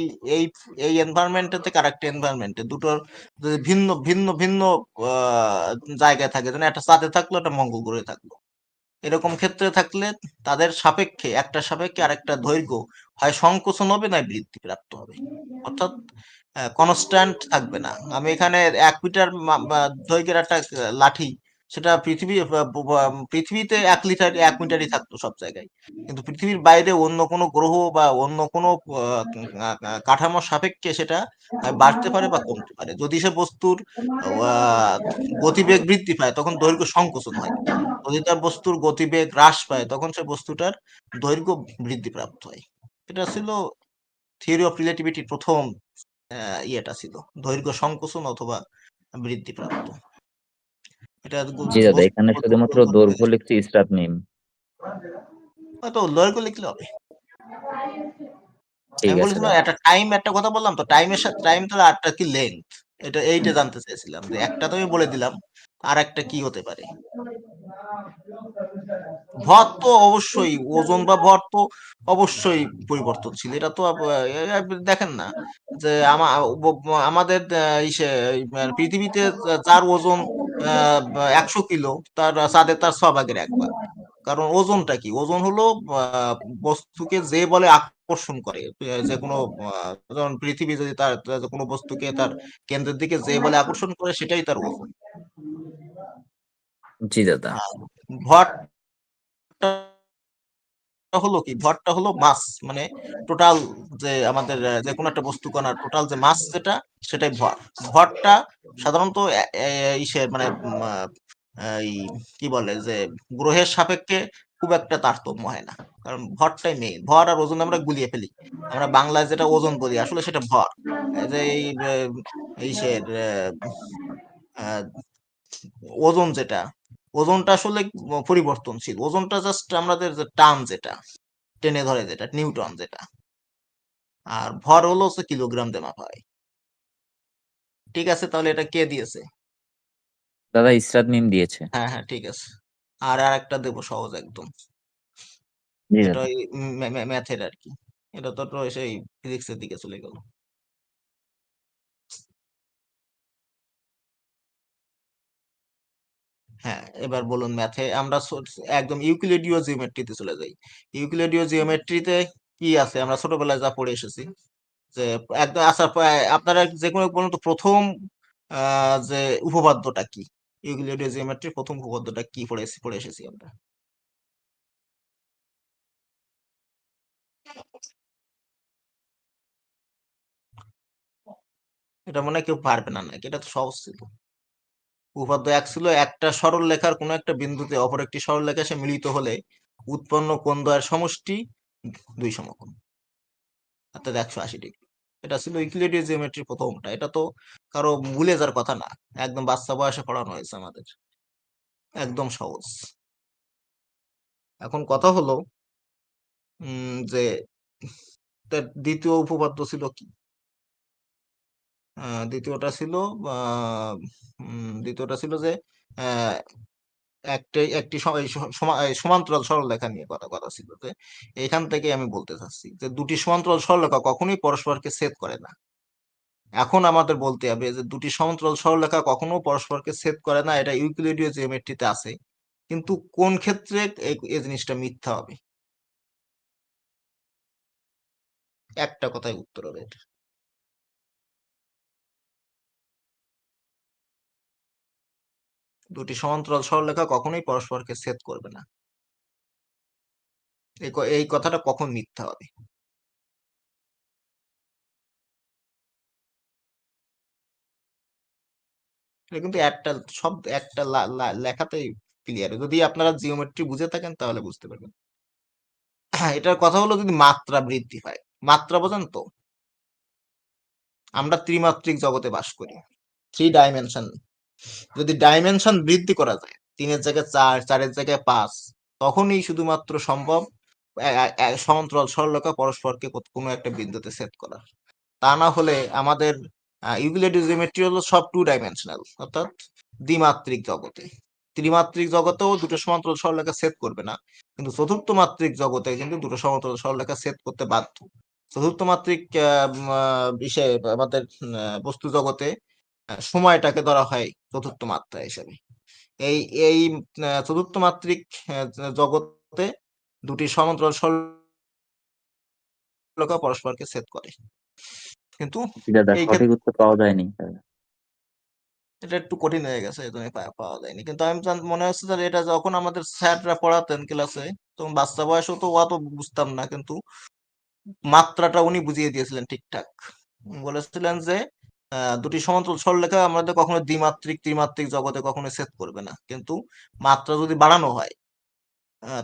এই এনভায়রনমেন্ট থেকে আরেকটা এনভায়রনমেন্টে দুটোর যদি ভিন্ন ভিন্ন ভিন্ন জায়গায় থাকে, যেন একটা চাঁদে থাকলো, একটা মঙ্গল গ্রহে থাকলো, এরকম ক্ষেত্রে থাকলে তাদের সাপেক্ষে একটা সাপেক্ষে আরেকটা দৈর্ঘ্য হয় সংকোচন হবে, না বৃদ্ধি প্রাপ্ত হবে। অর্থাৎ কনস্ট্যান্ট থাকবে না। আমি এখানে 1 মিটার দৈর্ঘ্যের একটা লাঠি, সেটা পৃথিবীতে 1 মিটারই থাকতো সব জায়গায়, কিন্তু পৃথিবীর বাইরে অন্য কোনো গ্রহ বা অন্য কোনো কাঠামোর সাপেক্ষে সেটা বাড়তে পারে বা কমতে পারে। যদি সে বস্তুর আহ, গতিবেগ বৃদ্ধি পায় তখন দৈর্ঘ্য সংকোচন হয়, যদি তার বস্তুর গতিবেগ হ্রাস পায় তখন সে বস্তুটার দৈর্ঘ্য বৃদ্ধিপ্রাপ্ত হয়। এটা ছিল থিওরি অফ রিলেটিভিটির প্রথম ইয়েটা ছিল, দৈর্ঘ্য সংকোচন অথবা বৃদ্ধিপ্রাপ্ত। এটা জি দাদা, এখানে শুধুমাত্র দৈর্ঘ্য লিখছি, ইসরাত মিম। হয়তো দৈর্ঘ্য লিখলে হবে। ঠিক আমি আছে বলেছিলাম দাদা। একটা কথা বললাম তো, টাইমের সাথে টাইম তো আরটা কি লেন্থ, এইটা জানতে চাইছিলাম, যে একটা তো আমি বলে দিলাম, আর একটা কি হতে পারে? ভর তো অবশ্যই, ওজন বা ভর তো অবশ্যই পরিবর্তনশীল। এটা তো দেখেন না যে আমাদের পৃথিবীতে যার ওজন 100 কিলো, তার চাঁদে তার 6 ভাগের 1 ভাগ। কারণ ওজনটা কি? ওজন হলো বস্তুকে যে বলে আকর্ষণ করে, যে কোনো যেমন পৃথিবী যদি তার কোনো বস্তুকে তার কেন্দ্রের দিকে যে বলে আকর্ষণ করে, সেটাই তার ওজন। জি দাদা। আর ভরটা হলো কি? ভরটা হলো মাস, মানে টোটাল, যে আমাদের যে কোনো একটা বস্তু কণার টোটাল যে মাস, যেটা সেটাই ভর। ভরটা সাধারণত ইসের মানে এই কি বলে, যে গ্রহের সাপেক্ষে খুব একটা তারতম্য হয় না, কারণ ভরটাই মেইন। ভর আর ওজন আমরা গুলিয়ে ফেলি, আমরা বাংলায় যেটা ওজন বলি আসলে সেটা ভর। এই যে ইসের আহ, ওজন যেটা, ওজনটা আসলে পরিবর্তনশীল। ওজনটা জাস্ট আমাদের যে টার্ম, যেটা টেনে ধরে, যেটা নিউটন যেটা। আর ভর হলো হচ্ছে কিলোগ্রাম দিয়ে মাপা হয়। ঠিক আছে, তাহলে এটা কে দিয়েছে? দাদা ইসরাত মিম দিয়েছে। হ্যাঁ হ্যাঁ, ঠিক আছে। আর একটা দেবো সহজ একদম, জি এটা দাদা। ওই ম্যাথের আর কি। এটা তো সেই ফিজিক্সের দিকে চলে গেল। হ্যাঁ, এবার বলুন ম্যাথে আমরা একদম ইউক্লিডীয় জিওমেট্রিতে চলে যাই। ইউক্লিডীয় জিওমেট্রিতে কি আছে আমরা ছোটবেলায় যা পড়ে এসেছি যে একদম আচ্ছা আপনারা যে কোনো বলুন তো প্রথম যে উপপাদ্যটা কি? ইউক্লিডীয় জিওমেট্রির প্রথম উপপাদ্যটা কি পড়ে এসেছি আমরা? এটা মনে হয় কেউ পারবে না নাকি? এটা তো সহজ ছিল। উপপাদ্য এক ছিল একটা সরল রেখার কোনো একটা বিন্দুতে অপর একটি সরল রেখা এসে মিলিত হলে উৎপন্ন কোণদ্বয়ের সমষ্টি 2 সমকোণ অর্থাৎ 180 ডিগ্রি। এটা ছিল ইউক্লিডীয় জিওমেট্রির প্রথমটা। এটা তো কারো ভুলে যাওয়ার কথা না, একদম বাচ্চা বয়সে পড়ানো হয়েছে আমাদের, একদম সহজ। এখন কথা হলো যে তার দ্বিতীয় উপপাদ্য ছিল কি? দ্বিতীয়টা ছিল দ্বিতীয়টা ছিল যে আহ, একটি সমান্তরাল সরলরেখা নিয়ে কথা ছিল যে এখান থেকে আমি বলতে চাচ্ছি যে দুটি সমান্তরাল সরলরেখা কখনোই পরস্পরকে ছেদ করে না। এখন আমাদের বলতে হবে যে দুটি সমান্তরাল সরলরেখা কখনো পরস্পরকে ছেদ করে না, এটা ইউক্লিডীয় জিওমেট্রিতে আছে, কিন্তু কোন ক্ষেত্রে এই জিনিসটা মিথ্যা হবে? একটা কথায় উত্তর হবে এটা। দুটি সমান্তরাল সরলরেখা কখনোই পরস্পরকে ছেদ করবে না, এই কথাটা কখন মিথ্যা হবে? এটা কিন্তু একটা লেখাতেই ক্লিয়ার। যদি আপনারা জিওমেট্রি বুঝে থাকেন তাহলে বুঝতে পারবেন। এটার কথা হলো যদি মাত্রা বৃদ্ধি পায়। মাত্রা বোঝেন তো? আমরা ত্রিমাত্রিক জগতে বাস করি, 3 ডাইমেনশন। যদি ডাইমেনশন বৃদ্ধি করা যায়, 3-এর জায়গায় 4, 4-এর জায়গায় 5, তখনই শুধুমাত্র সম্ভব সমান্তরাল সরলরেখা পরস্পরকে কোনো একটা বিন্দুতে ছেদ করা। তা না হলে আমাদের ইউক্লিডীয় জিওমেট্রি হলো সব 2 ডাইমেনশনাল, অর্থাৎ দ্বিমাত্রিক জগতে। ত্রিমাত্রিক জগতেও দুটো সমান্তরাল সরলরেখা ছেদ করবে না, কিন্তু চতুর্থ মাত্রিক জগতে কিন্তু দুটো সমান্তরাল সরলরেখা ছেদ করতে বাধ্য। চতুর্থ মাত্রিক বিষয়ে আমাদের বস্তু জগতে সময়টাকে ধরা হয় চতুর্থ মাত্রা হিসেবে। এই এই চতুর্থ মাত্রিক জগতে দুটি সমান্তরাল সরলরেখা পরস্পরকে ছেদ করে, কিন্তু দাদা এই সঠিক উত্তর পাওয়া যায়নি। এটা একটু কঠিন হয়ে গেছে, এই জন্য পাওয়া যায়নি। কিন্তু আমি মনে হচ্ছে যে এটা যখন আমাদের স্যাররা পড়াতেন ক্লাসে, তখন বাচ্চা বয়সেও তো অত বুঝতাম না, কিন্তু মাত্রাটা উনি বুঝিয়ে দিয়েছিলেন ঠিকঠাক। বলেছিলেন যে দুটি সমান্তরাল সরলরেখা আমাদের কখনো দ্বিমাত্রিক ত্রিমাত্রিক জগতে কখনো ছেদ করবে না, কিন্তু মাত্রা যদি বাড়ানো হয়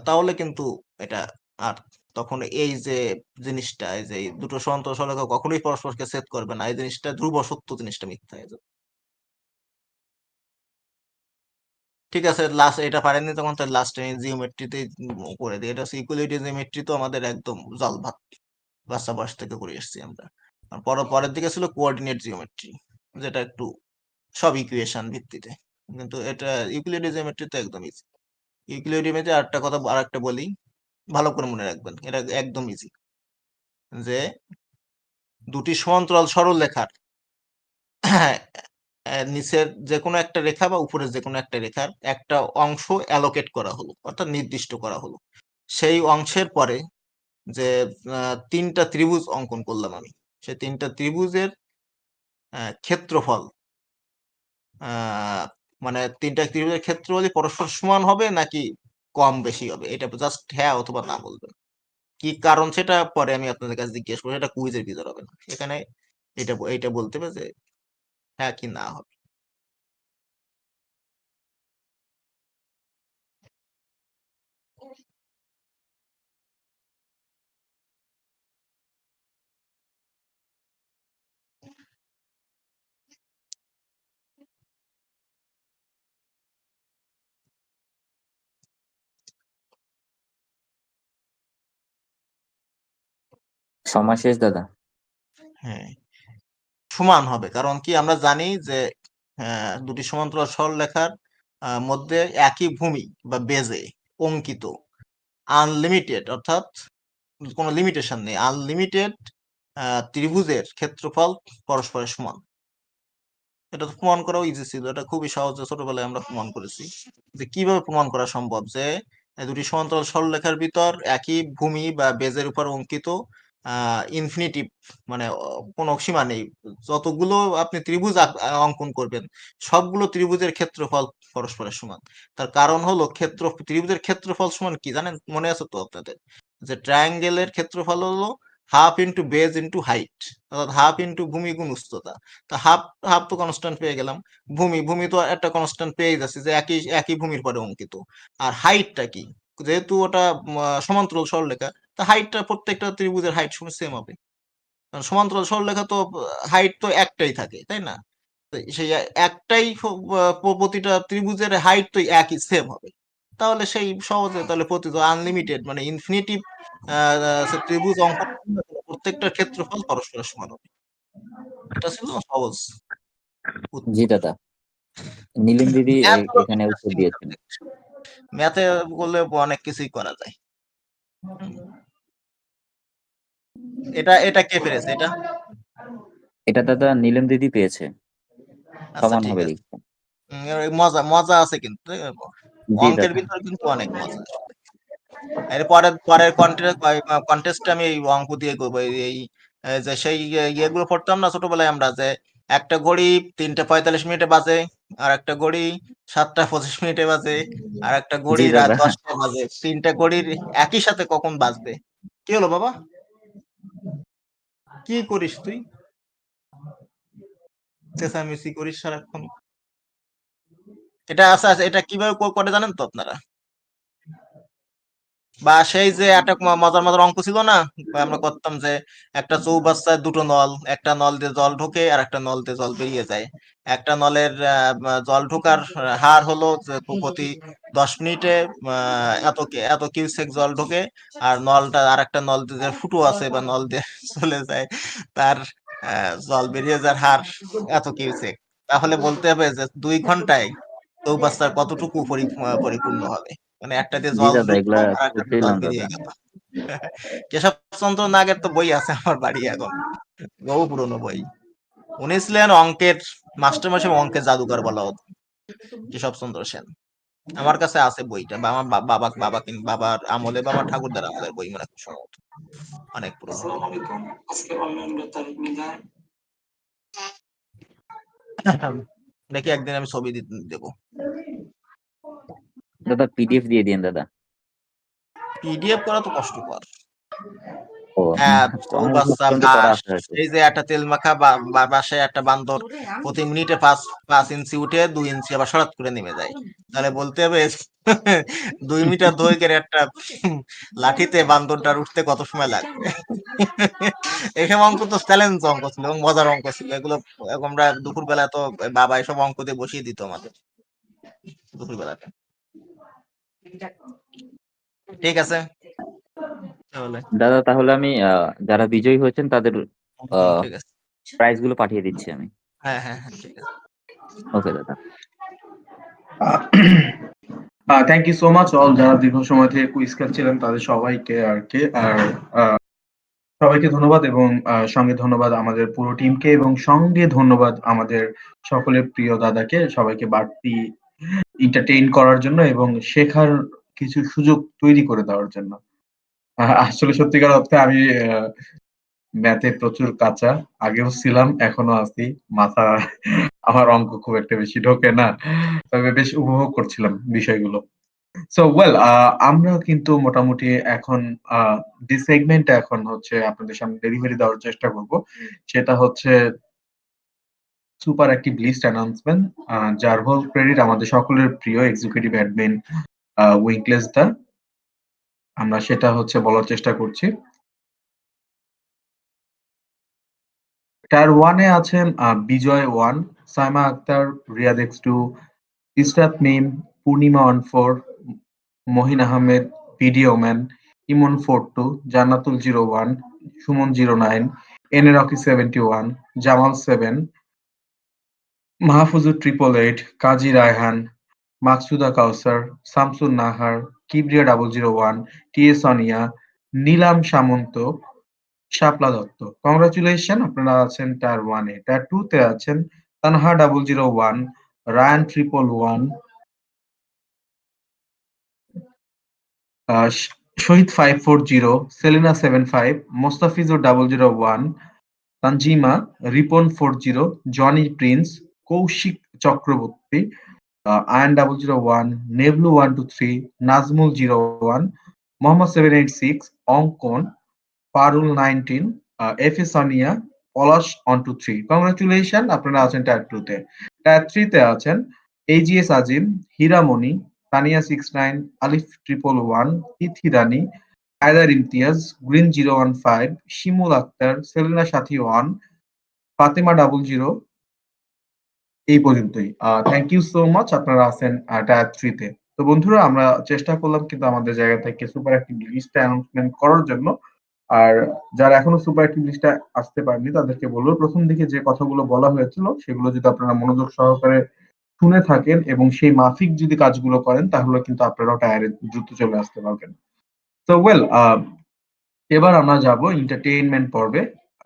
তাহলে কিন্তু এটা আর তখন এই যে জিনিসটা, এই যে দুটো সমান্তরাল সরলরেখা কখনোই পরস্পরকে ছেদ করবে না, এই জিনিসটা ধ্রুব সত্য জিনিসটা মিথ্যা হয়ে যাবে। ঠিক আছে, লাস্ট এটা পারেননি তখন তার লাস্ট জিওমেট্রিতে করে দিই। এটা হচ্ছে ইকুয়ালিটি জিওমেট্রি, তো আমাদের একদম জল ভাত, বাচ্চা বয়স থেকে করে এসেছি আমরা। আর পরের দিকে ছিল কোঅর্ডিনেট জিওমেট্রি, যেটা একটু সব ইকুয়েশন ভিত্তিতে, কিন্তু এটা ইউক্লিডীয় জিওমেট্রি তো একদম ইজি। ইউক্লিডীয় জিওমেট্রি আরেকটা বলি, ভালো করে মনে রাখবেন, এটা একদম ইজি, যে দুটি সমান্তরাল সরল রেখার নিচের যে কোনো একটা রেখা বা উপরের যে কোনো একটা রেখার একটা অংশ অ্যালোকেট করা হলো, অর্থাৎ নির্দিষ্ট করা হলো। সেই অংশের পরে যে 3টা ত্রিভুজ অঙ্কন করলাম আমি, সেই 3টা ত্রিভুজের ক্ষেত্রফল, মানে 3টা ত্রিভুজের ক্ষেত্রফলই পরস্পর সমান হবে নাকি কম বেশি হবে, এটা জাস্ট হ্যাঁ অথবা না বলবেন। কি কারণ সেটা পরে আমি আপনাদের কাছে জিজ্ঞেস করবো, এটা কুইজের ভিতর হবে না, এখানে এটা বলতে হবে যে হ্যাঁ কি না হবে। সময় শেষ দাদা। হ্যাঁ, সমান হবে, কারণ কি আমরা জানি যে দুটি সমান্তরাল সরলরেখার মধ্যে একই ভূমি বা বেজে অঙ্কিত আনলিমিটেড, অর্থাৎ কোনো লিমিটেশন নেই, আনলিমিটেড ত্রিভুজের ক্ষেত্রফল পরস্পরের সমান। এটা তো প্রমাণ করাও ইজি ছিল, এটা খুবই সহজে ছোটবেলায় আমরা প্রমাণ করেছি যে কিভাবে প্রমাণ করা সম্ভব যে দুটি সমান্তরাল সরলরেখার ভিতর একই ভূমি বা বেজের উপর অঙ্কিত ইনফিনিটিভ মানে কোনো সীমা নেই, যতগুলো আপনি ত্রিভুজ অঙ্কন করবেন সবগুলো ত্রিভুজের ক্ষেত্রফল পরস্পরের সমান। তার কারণ হলো ত্রিভুজের ক্ষেত্রফল সমান কি জানেন, মনে আছে তো আপনাদের, যে ট্রায়াঙ্গেলের ক্ষেত্রফল হলো half into base into height, অর্থাৎ হাফ ইন্টু ভূমি গুণ উচ্চতা। তা হাফ হাফ তো কনস্ট্যান্ট পেয়ে গেলাম, ভূমি তো একটা কনস্ট্যান্ট পেয়ে যাচ্ছে যে একই ভূমির পরে অঙ্কিত। আর হাইটটা কি, যেহেতু ওটা সমান্তরাল সরলরেখা, তা হাইটটা প্রত্যেকটা ত্রিভুজের হাইট সেম হবে, কারণ সমান্তরাল সরলরেখা তো হাইট তো একটাই থাকে, তাই না? তো সেই একটাই প্রতিটা ত্রিভুজের হাইট তো একই সেম হবে, তাহলে সেই সহজে তাহলে আনলিমিটেড মানে ইনফিনিটিভ ত্রিভুজ অঙ্কন করলে প্রত্যেকটা ক্ষেত্রফল পরস্পরের সমান হবে। এটা ছিল সহজ জি উত্তর। দাদা, নীলিম দিদি ম্যাথ হলো এখানে উত্তর interesting দিয়েছেন। subject। ম্যাথে করলে অনেক কিছুই করা যায়। হুম। এটা কে পেরেছে এটা? এটা দাদা নীলিম দিদি পেয়েছে, আচ্ছা সমান ঠিক হবে আছে। লিখতে। মজা মজা আছে কিন্তু জি অঙ্কের দাদা। ভিতরে কিন্তু অনেক মজা আসলে। এর পরের কন্টেস্টে আমি এই অঙ্ক দিয়ে করবো এই যে সেই ইয়েগুলো পড়তাম না ছোটবেলায় আমরা, যে একটা ঘড়ি 3:45 বাজে, আর একটা ঘড়ি 7:25 বাজে, আর একটা জি ঘড়ি রাত দাদা। 10টায় বাজে, তিনটা ঘড়ির একই সাথে কখন বাজবে? কি হলো বাবা, কি করিস তুই, চেঁচামেচি করিস সারাক্ষণ? এটা আচ্ছা আচ্ছা, এটা কিভাবে করে জানেন তো আপনারা? বা সেই যে একটা মজার মজার অঙ্ক ছিল না, বা আমরা করতাম যে একটা চৌবাচ্চায় দুটো নল, একটা নল দিয়ে জল ঢোকে আর একটা নল দিয়ে জল বেরিয়ে যায়। একটা নলের জল ঢোকার হার হলো যে প্রতি 10 মিনিটে এত কিউসেক জল ঢোকে, আর নলটা আর একটা নল দিয়ে যে ফুটো আছে বা নল দিয়ে চলে যায় তার জল বেরিয়ে যাওয়ার হার এত কিউসেক। তাহলে বলতে হবে যে 2 ঘন্টায় চৌবাচ্চার কতটুকু পরিপূর্ণ হবে, মানে একটা দিয়ে জি জল দাদা, ঢুকলো এগুলা আর একটা দিয়ে জল করছিলাম দাদা। বেরিয়ে গেল। কেশবচন্দ্র নাগের তো বই আছে আমার বাড়ি এখন, বহু পুরনো বই। উনি ছিলেন অঙ্কের মাস্টার মাসে, অঙ্কের জাদুকর বলা হতো কেশবচন্দ্র সেন। আমার কাছে আছে বইটা, বা আমার বাবার আমলে বা আমার ঠাকুরদার আমলের বই, মানে খুব সম্ভবত অনেক পুরনো। দেখি একদিন আমি ছবি দেবো। দাদা পিডিএফ দিয়ে দিন দাদা। পিডিএফ করা তো কষ্টকর। ও হ্যাঁ, আমার চৌবাচ্চা কিন্তু করা বাঁশ, আছে আর কি। এই যে একটা তেল মাখা বাঁশে একটা বান্দর প্রতি মিনিটে 5 ইঞ্চি উঠে 2 ইঞ্চি আবার সরাত করে নেমে যায়, তাহলে বলতে হবে 2 মিটার দৈর্ঘ্যের একটা লাঠিতে বান্দরটার উঠতে কত সময় লাগবে। এসব অঙ্ক তো চ্যালেঞ্জ অঙ্ক ছিল এবং মজার অঙ্ক ছিল এগুলো। আমরা দুপুর বেলা তো বাবা এসব অঙ্ক দিয়ে বসিয়ে দিত আমাদের দুপুর বেলাতে। ঠিক আছে তাহলে। দাদা তাহলে আমি যারা বিজয়ী হয়েছেন তাদের ঠিক আছে। প্রাইজ গুলো পাঠিয়ে দিচ্ছি আমি। হ্যাঁ হ্যাঁ হ্যাঁ, ঠিক আছে। ওকে দাদা। Thank you so much all যারা দীর্ঘ সময় থেকে কুইজ খেলছিলেন তাদের সবাইকে আর কি। আর সবাইকে ধন্যবাদ এবং সঙ্গে ধন্যবাদ আমাদের পুরো টিমকে এবং সঙ্গে ধন্যবাদ আমাদের সকলের প্রিয় দাদাকে, সবাইকে বাড়তি এন্টারটেইন করার জন্য এবং শেখার কিছু সুযোগ তৈরি করে দেওয়ার জন্য। আসলে সত্যিকার অর্থে আমি ম্যাথে প্রচুর কাঁচা। আগেও ছিলাম, এখনো আছি। মাথা আমার অঙ্ক খুব একটা বেশি ঢোকে না। তবে বেশ উপভোগ করছিলাম বিষয়গুলো। সো ওয়েল আমরা কিন্তু মোটামুটি এখন আ যে সেগমেন্টটা এখন হচ্ছে আপনাদের সামনে ডেলিভারি দেওয়ার চেষ্টা করব। সেটা হচ্ছে সুপার অ্যাক্টিভ লিস্ট অ্যানাউন্সমেন্ট, যার হোল ক্রেডিট আমাদের সকলের প্রিয় এক্সিকিউটিভ অ্যাডমিন উইঙ্কলেস দা। আমরা সেটা হচ্ছে বলার চেষ্টা করছি। টায়ার 1 এ আছেন বিজয় 1, সাইমা আক্তার, রিয়াদ X2, ইসরাত মিম, পূর্ণিমা 14, মহিন আহমেদ, ভিডিও ম্যান, ইমন 42, জান্নাতুল 01, সুমন 09, এনে রকি 71, জামাল 7, মাহফুজুর 888, কাজী রায়হান, মাকসুদা কাউসার, শামসুন নাহার, কিবরিয়া 001, টিএ সোনিয়া, নীলাম সামন্ত, শাপলা দত্ত। কংগ্রাচুলেশন, আপনারা আছেন টায়ার 1 এ। টায়ার 2 তে আছেন তানহা 001, রায়ান 111, শহীদ 540, Selina 75, Mostafizur 001, Tanjima, Ripon 40, Johnny Prince, Kaushik Chakraborty, ion 001, নেবলু 123, Nazmul 01, Mohammad 786, অঙ্কন, পারুল 19, এফ এ সানিয়া, পলাশ 123। কংগ্রাচুলেশন, আপনারা আছেন টায়ার 2 তে। টায়ার 3 তে আছেন এজিএস আজিম, হীরামণি, তানিয়া 69, আলিফ 111, তিথি রানী, হায়দার ইমতিয়াজ, গ্রিন 015, শিমুল আক্তার, সেলিনা সাথী 1, ফাতেমা 00। এই পর্যন্তই। থ্যাংক ইউ সো মাচ, আপনারা আছেন টায়ার 3 তে। তো বন্ধুরা, আমরা চেষ্টা করলাম কিন্তু আমাদের জায়গা থেকে সুপার অ্যাক্টিভ লিস্টটা অ্যানাউন্সমেন্ট করার জন্য। আর যারা এখনো সুপার অ্যাক্টিভ লিস্টে আসতে পারেনি তাদেরকে বলবো, প্রথম দিকে যে কথাগুলো বলা হয়েছিল সেগুলো যদি আপনারা মনোযোগ সহকারে শুনে থাকেন এবং সেই মাফিক যদি কাজগুলো করেন তাহলে কিন্তু আপনারাও টায়ারে দ্রুত চলে আসতে পারবেন। তো ওয়েল, এবার আমরা যাব এন্টারটেইনমেন্ট পর্বে।